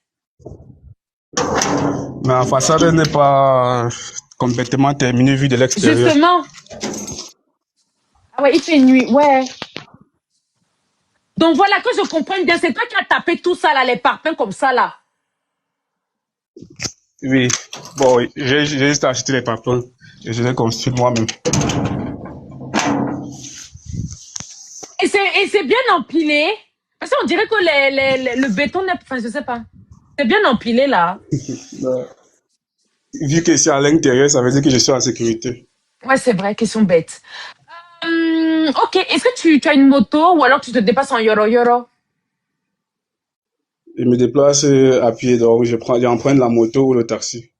Speaker 8: mais la façade n'est pas complètement terminée vue de l'extérieur.
Speaker 1: Justement. Ah ouais, il fait nuit. Ouais. Donc, voilà, que je comprenne bien. C'est toi qui as tapé tout ça, là, les parpaings comme ça, là.
Speaker 8: Oui, bon, oui, j'ai juste acheté les parpaings et je les construis moi-même.
Speaker 1: Et c'est bien empilé. Parce qu'on dirait que le béton n'est... Enfin, je sais pas. C'est bien empilé, là.
Speaker 8: Vu que c'est à l'intérieur, ça veut dire que je suis en sécurité.
Speaker 1: Ouais, c'est vrai, question bête. Ok, est-ce que tu as une moto ou alors tu te dépasses en yoro-yoro?
Speaker 8: Je me déplace à pied, donc j'emprunte la moto ou le taxi.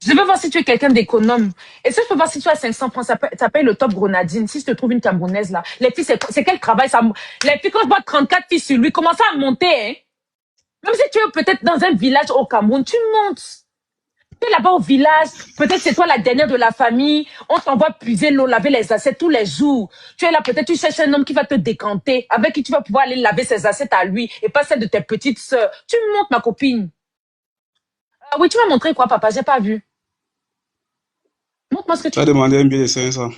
Speaker 1: Je veux voir si tu es quelqu'un d'économe. Est-ce que je peux voir si tu as 500 francs? Ça paye le top grenadine. Si je te trouve une Camerounaise, là. Les filles, c'est quel travail ça? Les filles, quand je vois 34 filles sur lui, commence à monter, hein. Même si tu es peut-être dans un village au Cameroun, tu montes. Tu es là-bas au village, peut-être c'est toi la dernière de la famille, on t'envoie puiser l'eau, laver les assiettes tous les jours. Tu es là, peut-être tu cherches un homme qui va te décanter, avec qui tu vas pouvoir aller laver ses assiettes à lui, et pas celles de tes petites sœurs. Tu montes, ma copine. Ah oui, tu m'as montré quoi, papa? J'ai pas vu. Montre-moi ce que
Speaker 8: Tu as demandé un billet de 500.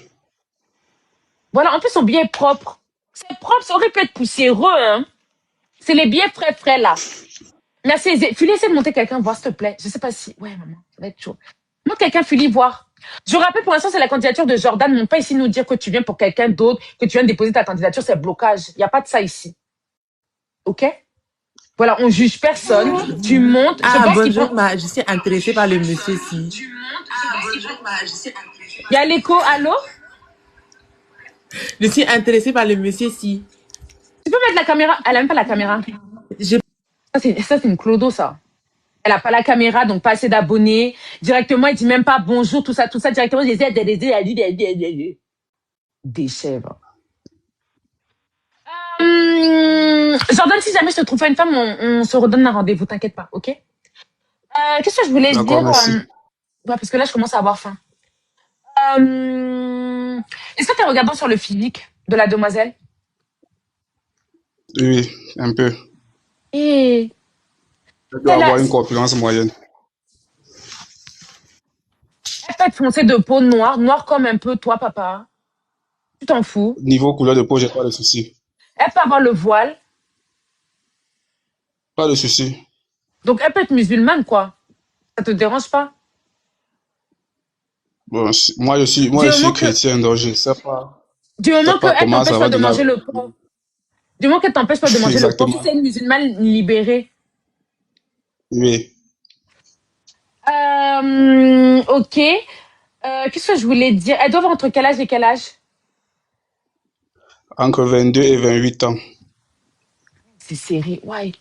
Speaker 1: Voilà, en plus, son billet est propre. C'est propre, ça aurait pu être poussiéreux, hein. C'est les billets frais, là. Merci, Philly, essaie de monter quelqu'un, voir, s'il te plaît. Je sais pas si... Ouais, maman, ça va être chaud. Monte quelqu'un, Philly, voir. Je rappelle, pour l'instant, c'est la candidature de Jordan. Mon pas ici nous dire que tu viens pour quelqu'un d'autre, que tu viens de déposer ta candidature, c'est blocage. Il n'y a pas de ça ici. OK? Voilà, on juge personne. Tu montes.
Speaker 9: Ah,
Speaker 1: je pense qu'il
Speaker 9: bonjour,
Speaker 1: faut...
Speaker 9: je suis intéressée par le monsieur ci.
Speaker 1: Il y a l'écho, allô?
Speaker 9: Je suis intéressée par le monsieur ci.
Speaker 1: Tu peux mettre la caméra? Elle aime pas la caméra. Ça, c'est une clodo, ça. Elle a pas la caméra, donc pas assez d'abonnés. Directement, elle dit même pas bonjour, tout ça. Directement, elle dit des chèvres. Jordan, si jamais je te trouve pas une femme, on se redonne un rendez-vous, t'inquiète pas, ok? Qu'est-ce que je voulais
Speaker 8: D'accord,
Speaker 1: dire?
Speaker 8: merci.
Speaker 1: Ouais, parce que là, je commence à avoir faim. Est-ce que tu es regardant sur le physique de la demoiselle?
Speaker 8: Oui, un peu.
Speaker 1: Et
Speaker 8: Je dois avoir une corpulence moyenne.
Speaker 1: elle peut être foncée de peau noire comme un peu toi, papa. Tu t'en fous.
Speaker 8: Niveau couleur de peau, j'ai pas de souci.
Speaker 1: Elle peut avoir le voile.
Speaker 8: Pas de souci.
Speaker 1: Donc, elle peut être musulmane, quoi. Ça te dérange pas?
Speaker 8: Bon, moi, je suis chrétien, donc je sais pas.
Speaker 1: Du moment qu'elle
Speaker 8: comment
Speaker 1: t'empêche
Speaker 8: ça
Speaker 1: pas
Speaker 8: va
Speaker 1: de manger le porc. Du moment qu'elle t'empêche pas de manger le porc, si
Speaker 8: Exactement.
Speaker 1: c'est une musulmane libérée.
Speaker 8: Oui.
Speaker 1: Ok. Qu'est-ce que je voulais dire? Elles doivent entre quel âge et quel âge?
Speaker 8: Entre 22 et 28 ans.
Speaker 1: C'est serré, ouais.